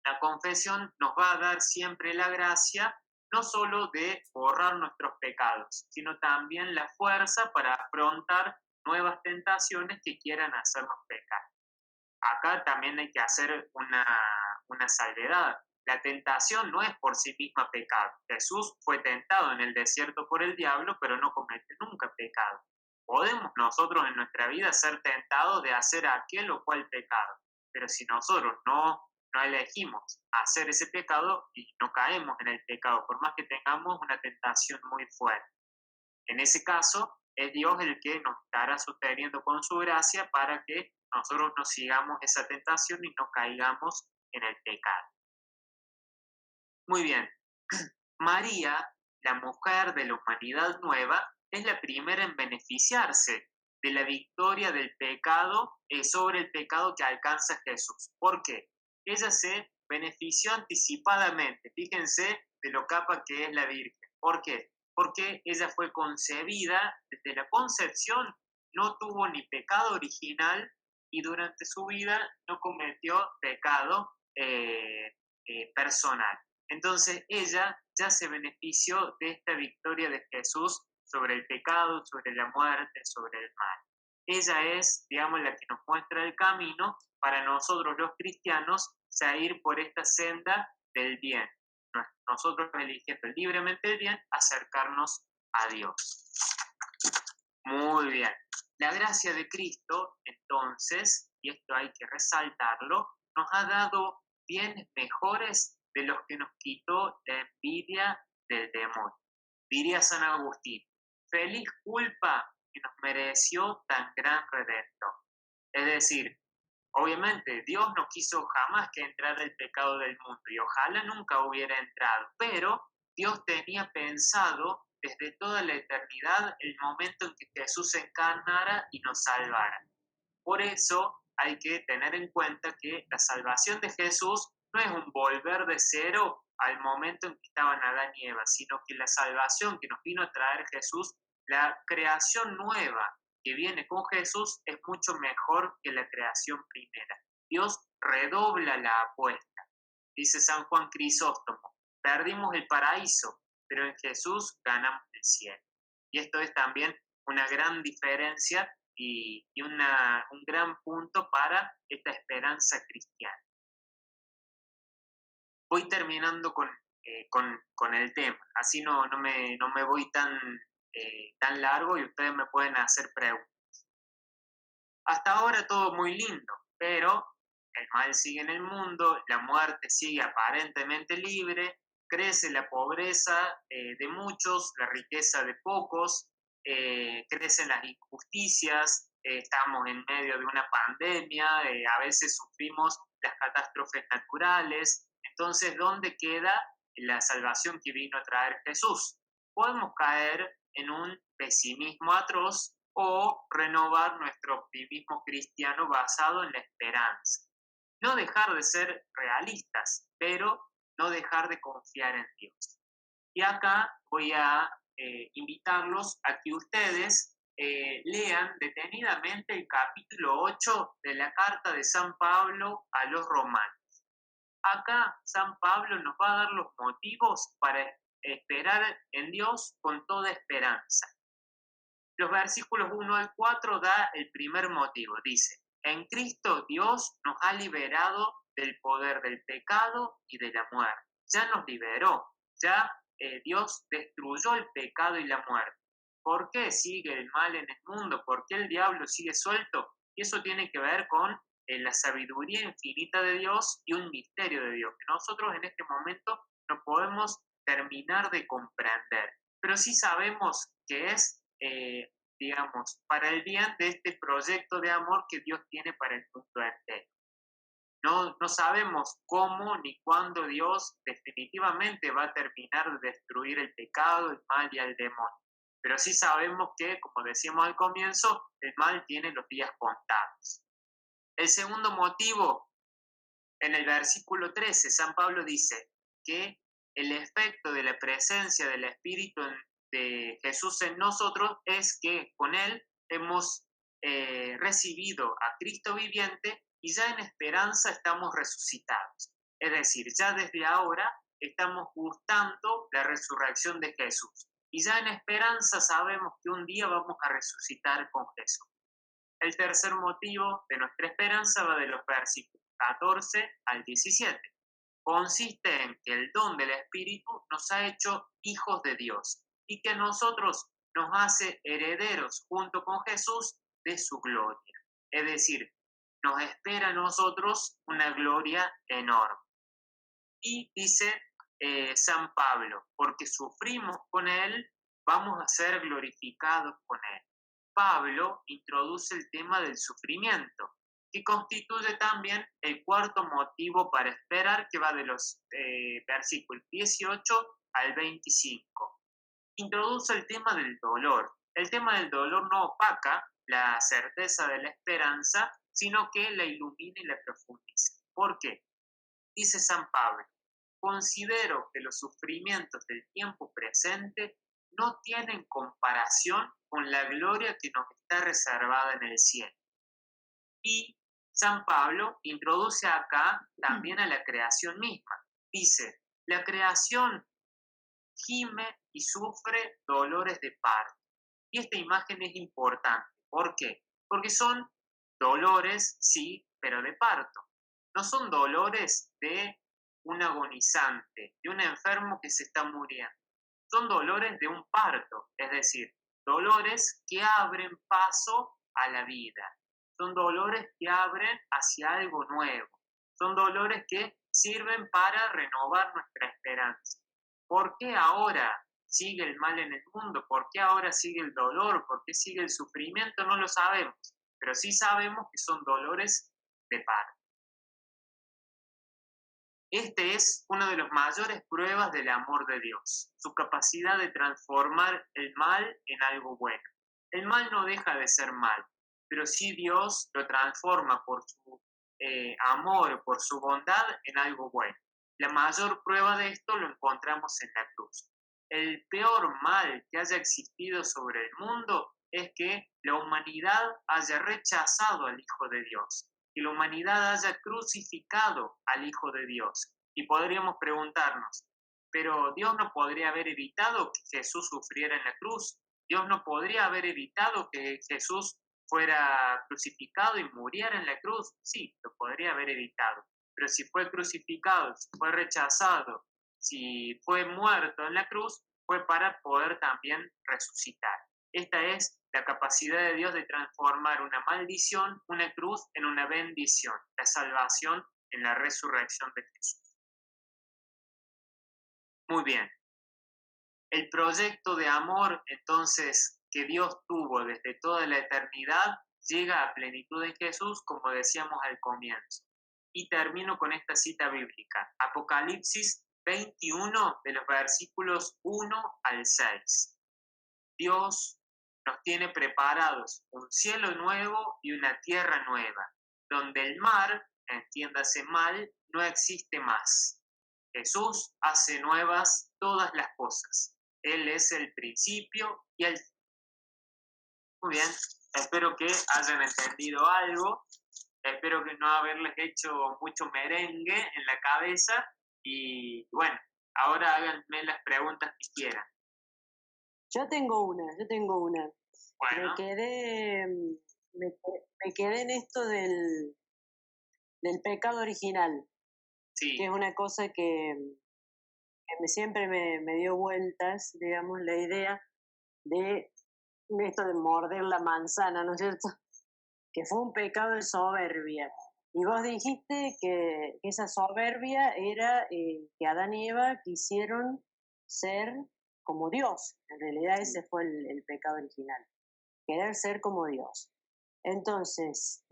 La confesión nos va a dar siempre la gracia no solo de borrar nuestros pecados, sino también la fuerza para afrontar nuevas tentaciones que quieran hacernos pecar. Acá también hay que hacer una salvedad. La tentación no es por sí misma pecado. Jesús fue tentado en el desierto por el diablo, pero no cometió nunca pecado. Podemos nosotros en nuestra vida ser tentados de hacer aquel o cual pecado, pero si nosotros no elegimos hacer ese pecado y no caemos en el pecado, por más que tengamos una tentación muy fuerte. En ese caso, es Dios el que nos estará sosteniendo con su gracia para que nosotros no sigamos esa tentación y no caigamos en el pecado. Muy bien. María, la mujer de la humanidad nueva, es la primera en beneficiarse de la victoria del pecado sobre el pecado que alcanza Jesús. ¿Por qué? Ella se benefició anticipadamente. Fíjense de lo capa que es la Virgen. ¿Por qué? Porque ella fue concebida desde la concepción, no tuvo ni pecado original y durante su vida no cometió pecado personal. Entonces ella ya se benefició de esta victoria de Jesús sobre el pecado, sobre la muerte, sobre el mal. Ella es, digamos, la que nos muestra el camino para nosotros los cristianos seguir por esta senda del bien. Nosotros eligiendo libremente el bien, acercarnos a Dios. Muy bien. La gracia de Cristo, entonces, y esto hay que resaltarlo, nos ha dado bienes mejores de los que nos quitó la envidia del demonio. Diría San Agustín, feliz culpa que nos mereció tan gran redentor. Es decir, obviamente Dios no quiso jamás que entrara el pecado del mundo y ojalá nunca hubiera entrado, pero Dios tenía pensado desde toda la eternidad el momento en que Jesús se encarnara y nos salvara. Por eso hay que tener en cuenta que la salvación de Jesús no es un volver de cero al momento en que estaban Adán y Eva, sino que la salvación que nos vino a traer Jesús, la creación nueva que viene con Jesús es mucho mejor que la creación primera. Dios redobla la apuesta. Dice San Juan Crisóstomo, perdimos el paraíso, pero en Jesús ganamos el cielo. Y esto es también una gran diferencia y un gran punto para esta esperanza cristiana. Voy terminando con el tema, así no me voy tan largo y ustedes me pueden hacer preguntas. Hasta ahora todo muy lindo, pero el mal sigue en el mundo, la muerte sigue aparentemente libre, crece la pobreza de muchos, la riqueza de pocos, crecen las injusticias, estamos en medio de una pandemia, a veces sufrimos las catástrofes naturales. Entonces, ¿dónde queda la salvación que vino a traer Jesús? Podemos caer en un pesimismo atroz o renovar nuestro optimismo cristiano basado en la esperanza. No dejar de ser realistas, pero no dejar de confiar en Dios. Y acá voy a invitarlos a que ustedes lean detenidamente el capítulo 8 de la carta de San Pablo a los romanos. Acá San Pablo nos va a dar los motivos para esperar en Dios con toda esperanza. Los versículos 1 al 4 da el primer motivo. Dice, en Cristo Dios nos ha liberado del poder del pecado y de la muerte. Ya nos liberó, ya Dios destruyó el pecado y la muerte. ¿Por qué sigue el mal en el mundo? ¿Por qué el diablo sigue suelto? Y eso tiene que ver con la sabiduría infinita de Dios y un misterio de Dios que nosotros en este momento no podemos terminar de comprender, pero sí sabemos que es, digamos, para el bien de este proyecto de amor que Dios tiene para el mundo entero. No sabemos cómo ni cuándo Dios definitivamente va a terminar de destruir el pecado, el mal y el demonio, Pero sí sabemos que, como decíamos al comienzo, el mal tiene los días contados. El segundo motivo, en el versículo 13, San Pablo dice que el efecto de la presencia del Espíritu de Jesús en nosotros es que con Él hemos recibido a Cristo viviente y ya en esperanza estamos resucitados. Es decir, ya desde ahora estamos gustando la resurrección de Jesús y ya en esperanza sabemos que un día vamos a resucitar con Jesús. El tercer motivo de nuestra esperanza va de los versículos 14 al 17. Consiste en que el don del Espíritu nos ha hecho hijos de Dios y que nosotros nos hace herederos junto con Jesús de su gloria. Es decir, nos espera a nosotros una gloria enorme. Y dice San Pablo, porque sufrimos con Él, vamos a ser glorificados con Él. Pablo introduce el tema del sufrimiento, que constituye también el cuarto motivo para esperar, que va de los versículos 18 al 25. Introduce el tema del dolor. El tema del dolor no opaca la certeza de la esperanza, sino que la ilumina y la profundiza. ¿Por qué? Dice San Pablo, considero que los sufrimientos del tiempo presente no tienen comparación con la gloria que nos está reservada en el cielo. Y San Pablo introduce acá también a la creación misma. Dice, la creación gime y sufre dolores de parto. Y esta imagen es importante. ¿Por qué? Porque son dolores, sí, pero de parto. No son dolores de un agonizante, de un enfermo que se está muriendo. Son dolores de un parto, es decir, dolores que abren paso a la vida. Son dolores que abren hacia algo nuevo. Son dolores que sirven para renovar nuestra esperanza. ¿Por qué ahora sigue el mal en el mundo? ¿Por qué ahora sigue el dolor? ¿Por qué sigue el sufrimiento? No lo sabemos, pero sí sabemos que son dolores de parto. Este es una de las mayores pruebas del amor de Dios, su capacidad de transformar el mal en algo bueno. El mal no deja de ser mal, pero sí Dios lo transforma por su amor, por su bondad en algo bueno. La mayor prueba de esto lo encontramos en la cruz. El peor mal que haya existido sobre el mundo es que la humanidad haya rechazado al Hijo de Dios, que la humanidad haya crucificado al Hijo de Dios. Y podríamos preguntarnos, ¿pero Dios no podría haber evitado que Jesús sufriera en la cruz? ¿Dios no podría haber evitado que Jesús fuera crucificado y muriera en la cruz? Sí, lo podría haber evitado. Pero si fue crucificado, si fue rechazado, si fue muerto en la cruz, fue para poder también resucitar. Esta es la capacidad de Dios de transformar una maldición, una cruz, en una bendición, la salvación en la resurrección de Jesús. Muy bien. El proyecto de amor, entonces, que Dios tuvo desde toda la eternidad, llega a plenitud en Jesús, como decíamos al comienzo. Y termino con esta cita bíblica, Apocalipsis 21, de los versículos 1 al 6. Dios nos tiene preparados un cielo nuevo y una tierra nueva, donde el mar, entiéndase mal, no existe más. Jesús hace nuevas todas las cosas. Él es el principio y el fin. Muy bien, espero que hayan entendido algo. Espero que no haberles hecho mucho merengue en la cabeza. Y bueno, ahora háganme las preguntas que quieran. Yo tengo una. Bueno, Me quedé en esto del pecado original, sí, que es una cosa que siempre me dio vueltas, digamos, la idea de esto de morder la manzana, ¿no es cierto? Que fue un pecado de soberbia. Y vos dijiste que esa soberbia era que Adán y Eva quisieron ser como Dios. En realidad ese fue el pecado original, querer ser como Dios. Entonces,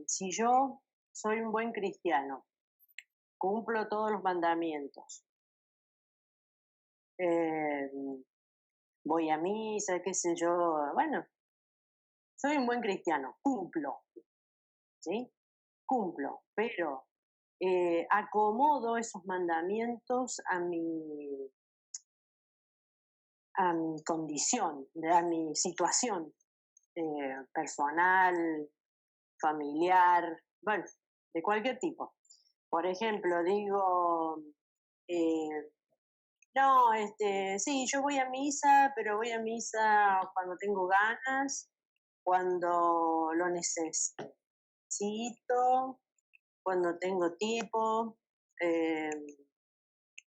si yo soy un buen cristiano, cumplo todos los mandamientos, voy a misa, qué sé yo, bueno, soy un buen cristiano, cumplo, ¿sí? Cumplo, pero acomodo esos mandamientos a mi condición, a mi situación personal, familiar, bueno, de cualquier tipo. Por ejemplo, digo, eh, no, sí, yo voy a misa, pero voy a misa cuando tengo ganas, cuando lo necesito, cuando tengo tiempo. eh,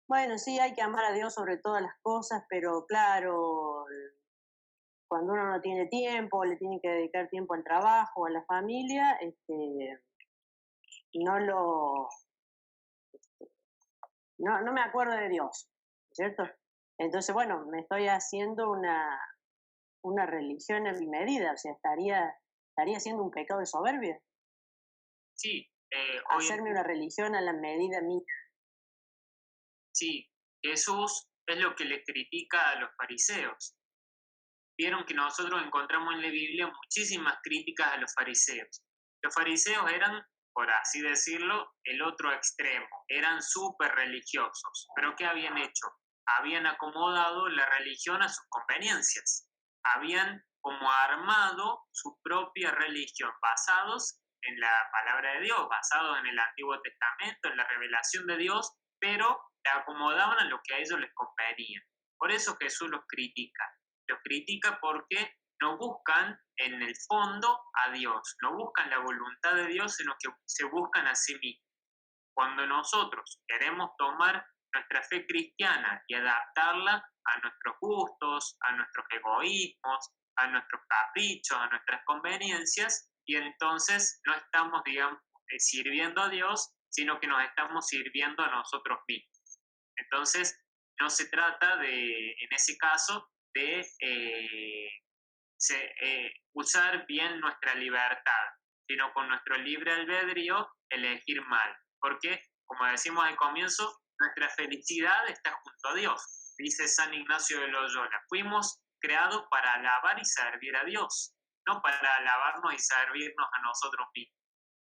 bueno, sí, hay que amar a Dios sobre todas las cosas, pero claro, cuando uno no tiene tiempo, le tiene que dedicar tiempo al trabajo, a la familia, no lo, no me acuerdo de Dios, ¿cierto? Entonces, bueno, me estoy haciendo una religión en mi medida, o sea, estaría haciendo un pecado de soberbia, Sí, hoy en hacerme una religión a la medida mía. sí, Jesús es lo que le critica a los fariseos. Vieron que nosotros encontramos en la Biblia muchísimas críticas a los fariseos. Los fariseos eran, por así decirlo, el otro extremo, eran súper religiosos. ¿Pero qué habían hecho? Habían acomodado la religión a sus conveniencias. Habían como armado su propia religión, basados en la palabra de Dios, basados en el Antiguo Testamento, en la revelación de Dios, pero la acomodaban a lo que a ellos les convenía. Por eso Jesús los critica. Los critica porque no buscan en el fondo a Dios, no buscan la voluntad de Dios, sino que se buscan a sí mismos. Cuando nosotros queremos tomar nuestra fe cristiana y adaptarla a nuestros gustos, a nuestros egoísmos, a nuestros caprichos, a nuestras conveniencias, y entonces no estamos, digamos, sirviendo a Dios, sino que nos estamos sirviendo a nosotros mismos. Entonces, no se trata de, en ese caso, de usar bien nuestra libertad, sino con nuestro libre albedrío elegir mal. Porque, como decimos al comienzo, nuestra felicidad está junto a Dios. Dice San Ignacio de Loyola, fuimos creados para alabar y servir a Dios, no para alabarnos y servirnos a nosotros mismos.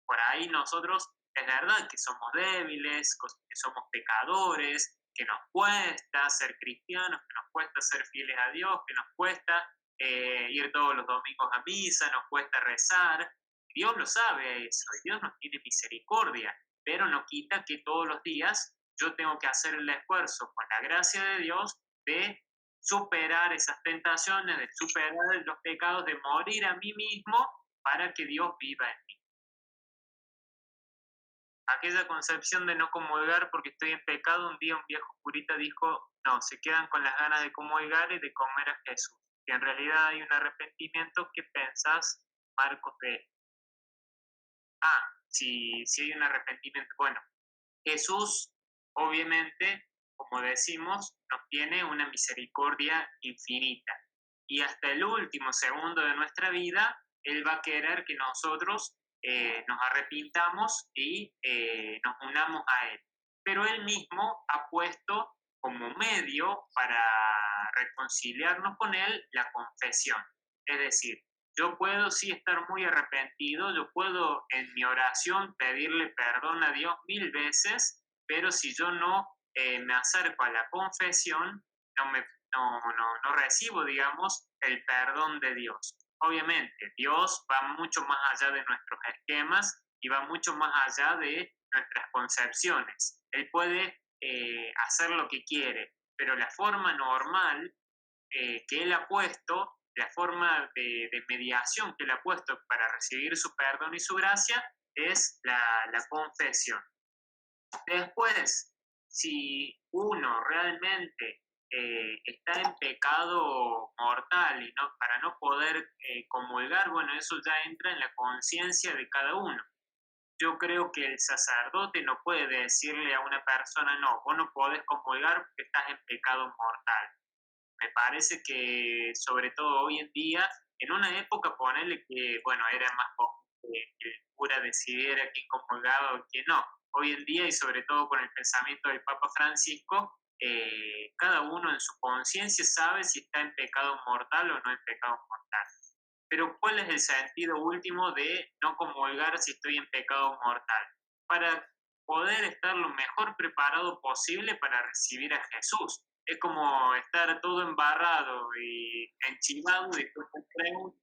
Por ahí nosotros, es verdad que somos débiles, que somos pecadores, que nos cuesta ser cristianos, que nos cuesta ser fieles a Dios, que nos cuesta ir todos los domingos a misa, nos cuesta rezar. Dios lo sabe eso, Dios nos tiene misericordia, pero no quita que todos los días yo tengo que hacer el esfuerzo con la gracia de Dios de superar esas tentaciones, de superar los pecados, de morir a mí mismo para que Dios viva en mí. Aquella concepción de no comulgar porque estoy en pecado, un día un viejo curita dijo, no, se quedan con las ganas de comulgar y de comer a Jesús. Que en realidad hay un arrepentimiento. ¿Qué pensás, Marcos, de? Si hay un arrepentimiento. Bueno, Jesús, obviamente, como decimos, nos tiene una misericordia infinita. Y hasta el último segundo de nuestra vida, Él va a querer que nosotros nos arrepintamos y nos unamos a Él. Pero Él mismo ha puesto como medio para reconciliarnos con Él la confesión. Es decir, yo puedo sí estar muy arrepentido, yo puedo en mi oración pedirle perdón a Dios 1000 veces, pero si yo no me acerco a la confesión, no recibo, digamos, el perdón de Dios. Obviamente, Dios va mucho más allá de nuestros esquemas y va mucho más allá de nuestras concepciones. Él puede hacer lo que quiere, pero la forma normal que Él ha puesto, la forma de mediación que Él ha puesto para recibir su perdón y su gracia, es la confesión. Después, si uno realmente está en pecado mortal y no, para no poder comulgar, bueno, eso ya entra en la conciencia de cada uno. Yo creo que el sacerdote no puede decirle a una persona, no, vos no podés comulgar porque estás en pecado mortal. Me parece que, sobre todo hoy en día, en una época, ponerle que, bueno, era más común que el cura decidiera quién comulgaba o quién no. Hoy en día, y sobre todo con el pensamiento del Papa Francisco, cada uno en su conciencia sabe si está en pecado mortal o no en pecado mortal. Pero ¿cuál es el sentido último de no comulgar si estoy en pecado mortal? Para poder estar lo mejor preparado posible para recibir a Jesús. Es como estar todo embarrado y enchilado, después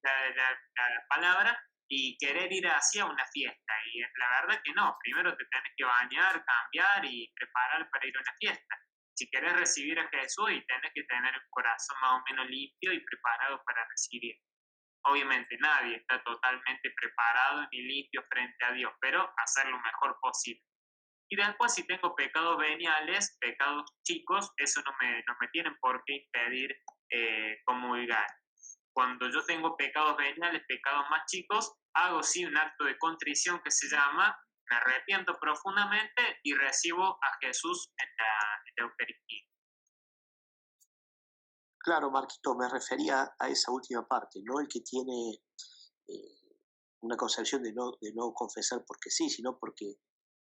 la palabra, y querer ir hacia una fiesta. Y la verdad que no, primero te tenés que bañar, cambiar y preparar para ir a una fiesta. Si querés recibir a Jesús, y tenés que tener el corazón más o menos limpio y preparado para recibir. Obviamente nadie está totalmente preparado ni limpio frente a Dios, pero hacer lo mejor posible. Y después, si tengo pecados veniales, pecados chicos, eso no me tienen por qué impedir comulgar. Cuando yo tengo pecados veniales, pecados más chicos, hago sí un acto de contrición que se llama, me arrepiento profundamente y recibo a Jesús en la Eucaristía. Claro, Marquito, me refería a esa última parte, no el que tiene una concepción de no confesar porque sí, sino porque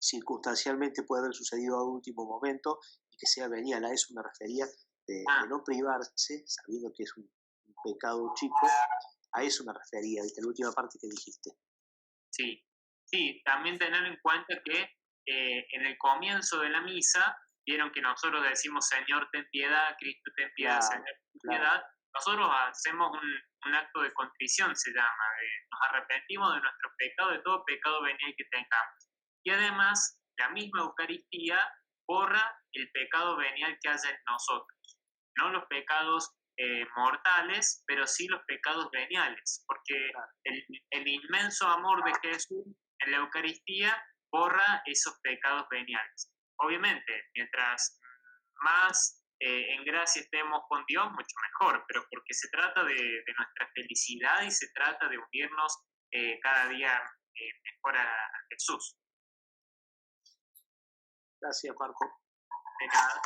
circunstancialmente puede haber sucedido a último momento y que sea venial. A eso me refería de no privarse, sabiendo que es un pecado chico. A eso me refería, ¿viste? La última parte que dijiste. Sí, también tener en cuenta que en el comienzo de la misa, vieron que nosotros decimos Señor ten piedad, Cristo ten piedad, claro, Señor ten piedad. Nosotros hacemos un acto de contrición, se llama, nos arrepentimos de nuestros pecados, de todo pecado venial que tengamos. Y además, la misma Eucaristía borra el pecado venial que haya en nosotros, no los pecados mortales, pero sí los pecados veniales, porque el inmenso amor de Jesús en la Eucaristía borra esos pecados veniales. Obviamente, mientras más en gracia estemos con Dios, mucho mejor, pero porque se trata de nuestra felicidad y se trata de unirnos cada día mejor a Jesús. Gracias, Marco. De nada.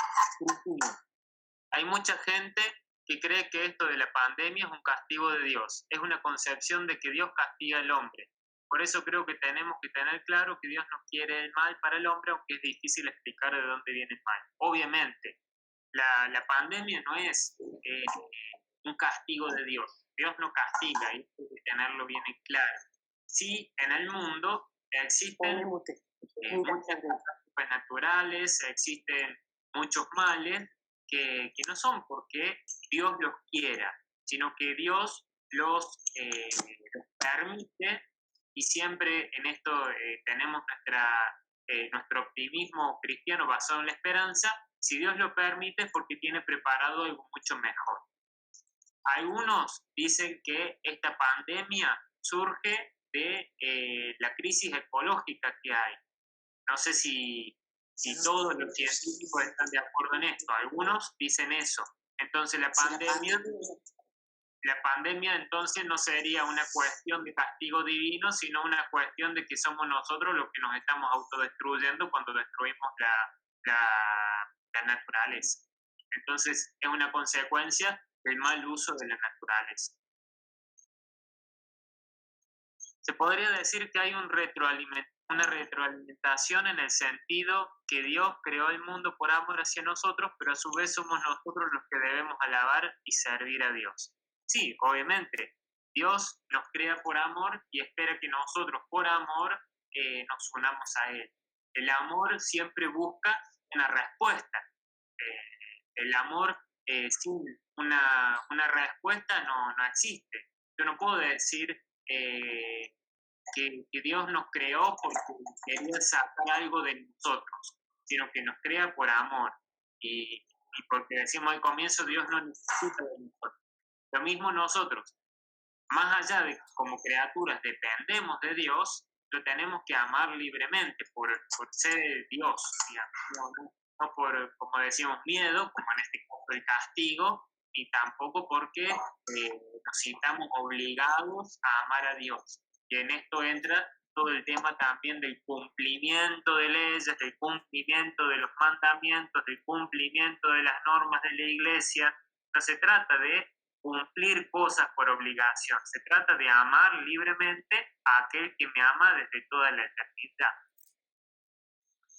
Hay mucha gente que cree que esto de la pandemia es un castigo de Dios, es una concepción de que Dios castiga al hombre. Por eso creo que tenemos que tener claro que Dios no quiere el mal para el hombre, aunque es difícil explicar de dónde viene el mal. Obviamente, la pandemia no es un castigo de Dios. Dios no castiga, y hay que tenerlo bien en claro. Sí, en el mundo existen muchas catástrofes naturales, existen muchos males, que no son porque Dios los quiera, sino que Dios los permite, y siempre en esto tenemos nuestro optimismo cristiano basado en la esperanza. Si Dios lo permite es porque tiene preparado algo mucho mejor. Algunos dicen que esta pandemia surge de la crisis ecológica que hay. No sé si todos los científicos están de acuerdo en esto. Algunos dicen eso. Entonces la pandemia entonces no sería una cuestión de castigo divino, sino una cuestión de que somos nosotros los que nos estamos autodestruyendo cuando destruimos la naturaleza. Entonces es una consecuencia del mal uso de la naturaleza. Se podría decir que hay una retroalimentación en el sentido que Dios creó el mundo por amor hacia nosotros, pero a su vez somos nosotros los que debemos alabar y servir a Dios. Sí, obviamente, Dios nos crea por amor y espera que nosotros por amor nos unamos a Él. El amor siempre busca una respuesta. El amor sin una respuesta no existe. Yo no puedo decir que Dios nos creó porque quería sacar algo de nosotros, sino que nos crea por amor. Y porque decimos al comienzo, Dios no necesita de nosotros. Lo mismo nosotros, más allá de como criaturas dependemos de Dios, lo tenemos que amar libremente por ser Dios, digamos, no por, como decimos, miedo, como en este caso el castigo, y tampoco porque nos sintamos obligados a amar a Dios. Y en esto entra todo el tema también del cumplimiento de leyes, del cumplimiento de los mandamientos, del cumplimiento de las normas de la iglesia. No se trata de cumplir cosas por obligación, se trata de amar libremente a aquel que me ama desde toda la eternidad.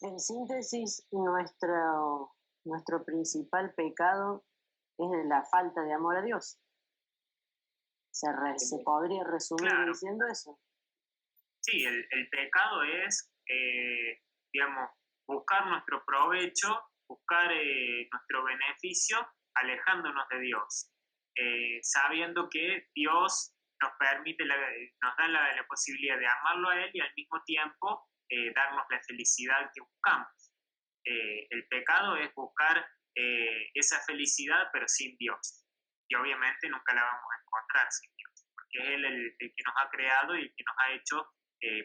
En síntesis, nuestro nuestro principal pecado es la falta de amor a Dios. Se podría resumir Claro. diciendo eso. Sí, el pecado es, digamos, buscar nuestro provecho, buscar nuestro beneficio, alejándonos de Dios, sabiendo que Dios nos permite, nos da la posibilidad de amarlo a Él y al mismo tiempo darnos la felicidad que buscamos. El pecado es buscar esa felicidad pero sin Dios, y obviamente nunca la vamos a encontrar sin Dios, porque es Él el que nos ha creado y el que nos ha hecho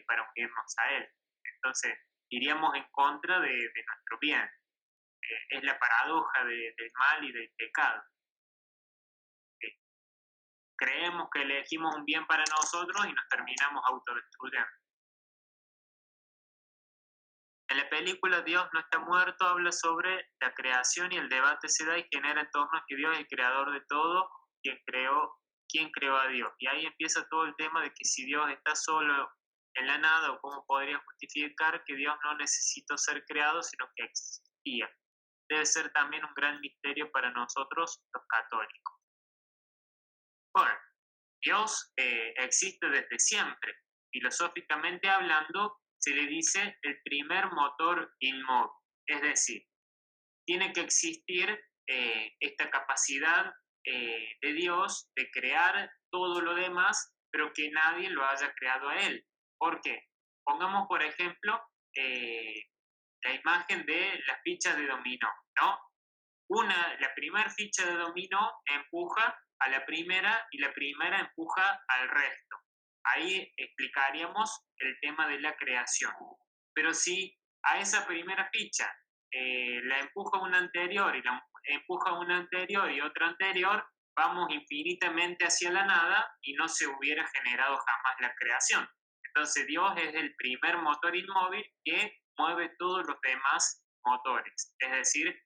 para unirnos a Él. Entonces, iríamos en contra de nuestro bien. Es la paradoja del mal y del pecado. Creemos que elegimos un bien para nosotros y nos terminamos autodestruyendo. En la película Dios no está muerto habla sobre la creación y el debate se da y genera en torno a que Dios es el creador de todo, quién creó a Dios. Y ahí empieza todo el tema de que si Dios está solo en la nada, o cómo podría justificar que Dios no necesitó ser creado, sino que existía. Debe ser también un gran misterio para nosotros los católicos. Bueno, Dios existe desde siempre. Filosóficamente hablando, se le dice el primer motor inmóvil. Es decir, tiene que existir esta capacidad de Dios de crear todo lo demás, pero que nadie lo haya creado a Él. ¿Por qué? Pongamos, por ejemplo, la imagen de las fichas de dominó, ¿no? La primera ficha de dominó empuja a la primera y la primera empuja al resto. Ahí explicaríamos el tema de la creación. Pero si a esa primera ficha la empuja una anterior y la empuja una anterior y otra anterior, vamos infinitamente hacia la nada y no se hubiera generado jamás la creación. Entonces Dios es el primer motor inmóvil que mueve todos los demás motores. Es decir,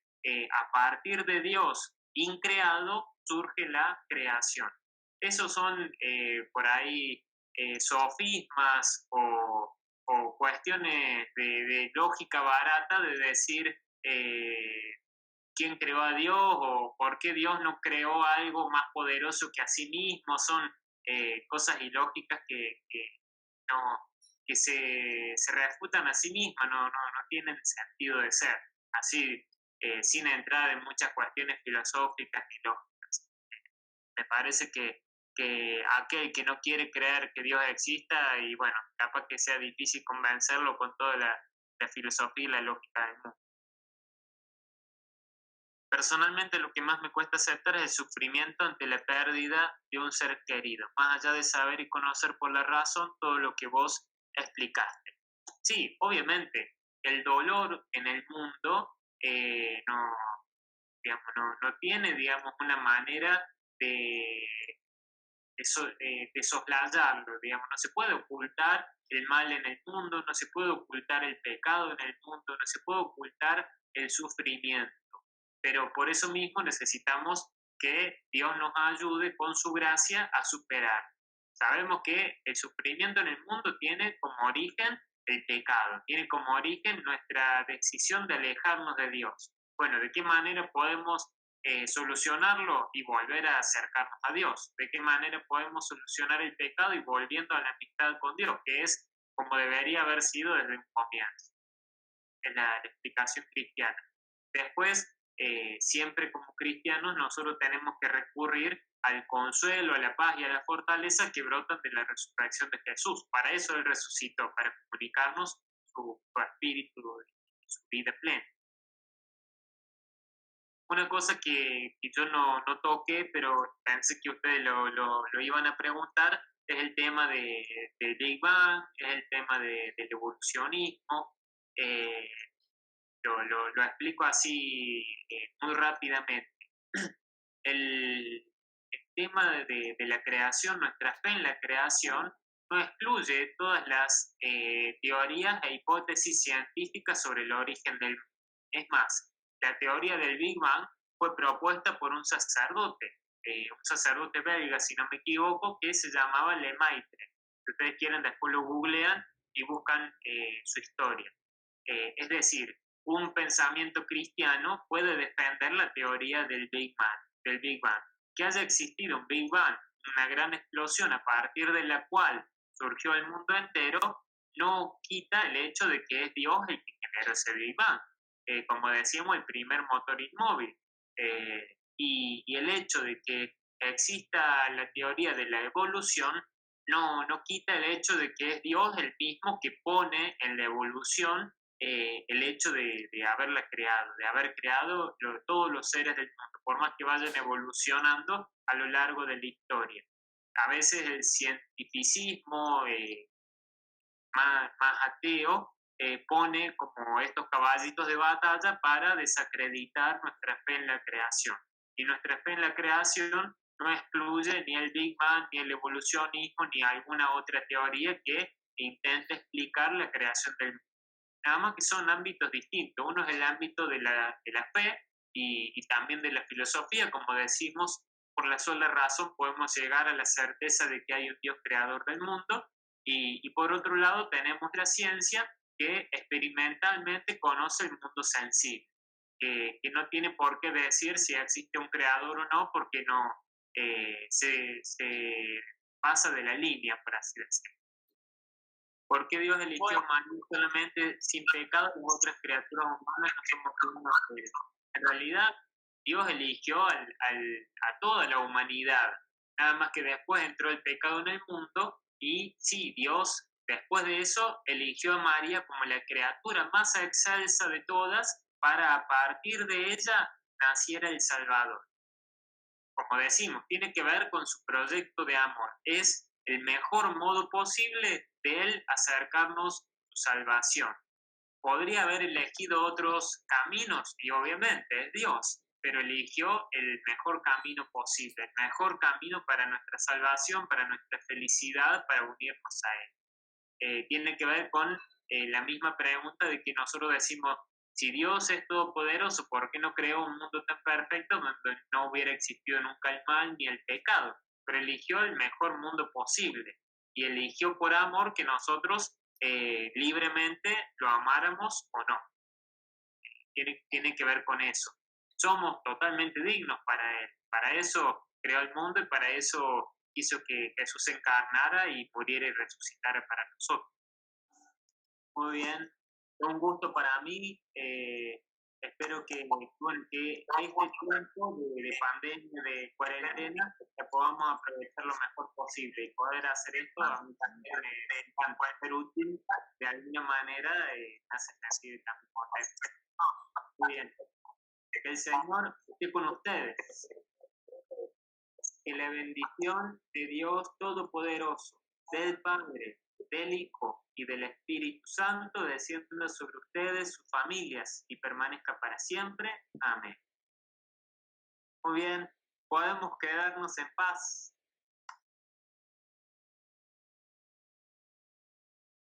a partir de Dios increado surge la creación. Esos son por ahí sofismas o cuestiones de lógica barata de decir quién creó a Dios o por qué Dios no creó algo más poderoso que a sí mismo. Son cosas ilógicas que se refutan a sí mismas, no tienen sentido de ser. Así, sin entrar en muchas cuestiones filosóficas y lógicas. Me parece que aquel que no quiere creer que Dios exista, y bueno, capaz que sea difícil convencerlo con toda la filosofía y la lógica del mundo. Personalmente, lo que más me cuesta aceptar es el sufrimiento ante la pérdida de un ser querido, más allá de saber y conocer por la razón todo lo que vos explicaste. Sí, obviamente, el dolor en el mundo no tiene, digamos, una manera de soslayarlo, digamos. No se puede ocultar el mal en el mundo, no se puede ocultar el pecado en el mundo, no se puede ocultar el sufrimiento. Pero por eso mismo necesitamos que Dios nos ayude con su gracia a superar. Sabemos que el sufrimiento en el mundo tiene como origen el pecado, tiene como origen nuestra decisión de alejarnos de Dios. Bueno, ¿de qué manera podemos solucionarlo y volver a acercarnos a Dios? ¿De qué manera podemos solucionar el pecado y volviendo a la amistad con Dios, que es como debería haber sido desde un comienzo? Es la explicación cristiana. Después, siempre como cristianos nosotros tenemos que recurrir al consuelo, a la paz y a la fortaleza que brotan de la resurrección de Jesús. Para eso Él resucitó, para comunicarnos su espíritu y su vida plena. Una cosa que yo no toqué, pero pensé que ustedes lo iban a preguntar, es el tema del Big Bang, es el tema del evolucionismo. Lo explico así muy rápidamente. El tema de la creación, nuestra fe en la creación, no excluye todas las teorías e hipótesis científicas sobre el origen del mundo. Es más, la teoría del Big Bang fue propuesta por un sacerdote belga, si no me equivoco, que se llamaba Lemaitre. Si ustedes quieren, después lo googlean y buscan su historia. Es decir, un pensamiento cristiano puede defender la teoría del Big Bang. Que haya existido un Big Bang, una gran explosión a partir de la cual surgió el mundo entero, no quita el hecho de que es Dios el que generó ese Big Bang. Como decíamos, el primer motor inmóvil. Y el hecho de que exista la teoría de la evolución no quita el hecho de que es Dios el mismo que pone en la evolución el hecho de haberla creado, de haber creado todos los seres del mundo, por más que vayan evolucionando a lo largo de la historia. A veces el cientificismo más ateo pone como estos caballitos de batalla para desacreditar nuestra fe en la creación. Y nuestra fe en la creación no excluye ni el Big Bang, ni el evolucionismo, ni alguna otra teoría que intente explicar la creación del mundo. Nada más que son ámbitos distintos. Uno es el ámbito de la fe y también de la filosofía, como decimos, por la sola razón podemos llegar a la certeza de que hay un Dios creador del mundo. Y por otro lado tenemos la ciencia que experimentalmente conoce el mundo sensible, que no tiene por qué decir si existe un creador o no, porque no se pasa de la línea, por así decirlo. ¿Por qué Dios eligió a María solamente sin pecado y otras criaturas humanas no somos dignos de él? En realidad, Dios eligió a toda la humanidad, nada más que después entró el pecado en el mundo y sí, Dios después de eso eligió a María como la criatura más excelsa de todas para a partir de ella naciera el Salvador. Como decimos, tiene que ver con su proyecto de amor. Es el mejor modo posible de él acercarnos a su salvación. Podría haber elegido otros caminos y obviamente es Dios, pero eligió el mejor camino posible, el mejor camino para nuestra salvación, para nuestra felicidad, para unirnos a él. Tiene que ver con la misma pregunta de que nosotros decimos, si Dios es todopoderoso, ¿por qué no creó un mundo tan perfecto donde no hubiera existido nunca el mal ni el pecado? Pero eligió el mejor mundo posible y eligió por amor que nosotros libremente lo amáramos o no. Tiene que ver con eso. Somos totalmente dignos para Él. Para eso creó el mundo y para eso hizo que Jesús se encarnara y muriera y resucitara para nosotros. Muy bien. Es un gusto para mí. Espero que este tiempo de pandemia, de cuarentena, que podamos aprovechar lo mejor posible y poder hacer esto. A mí también me encanta, puede ser útil de alguna manera, hace sentir también contento. Muy bien. Que el Señor esté con ustedes. Que la bendición de Dios Todopoderoso, del Padre, del Hijo y del Espíritu Santo descienda sobre ustedes, sus familias, y permanezca para siempre. Amén. Muy bien, podemos quedarnos en paz.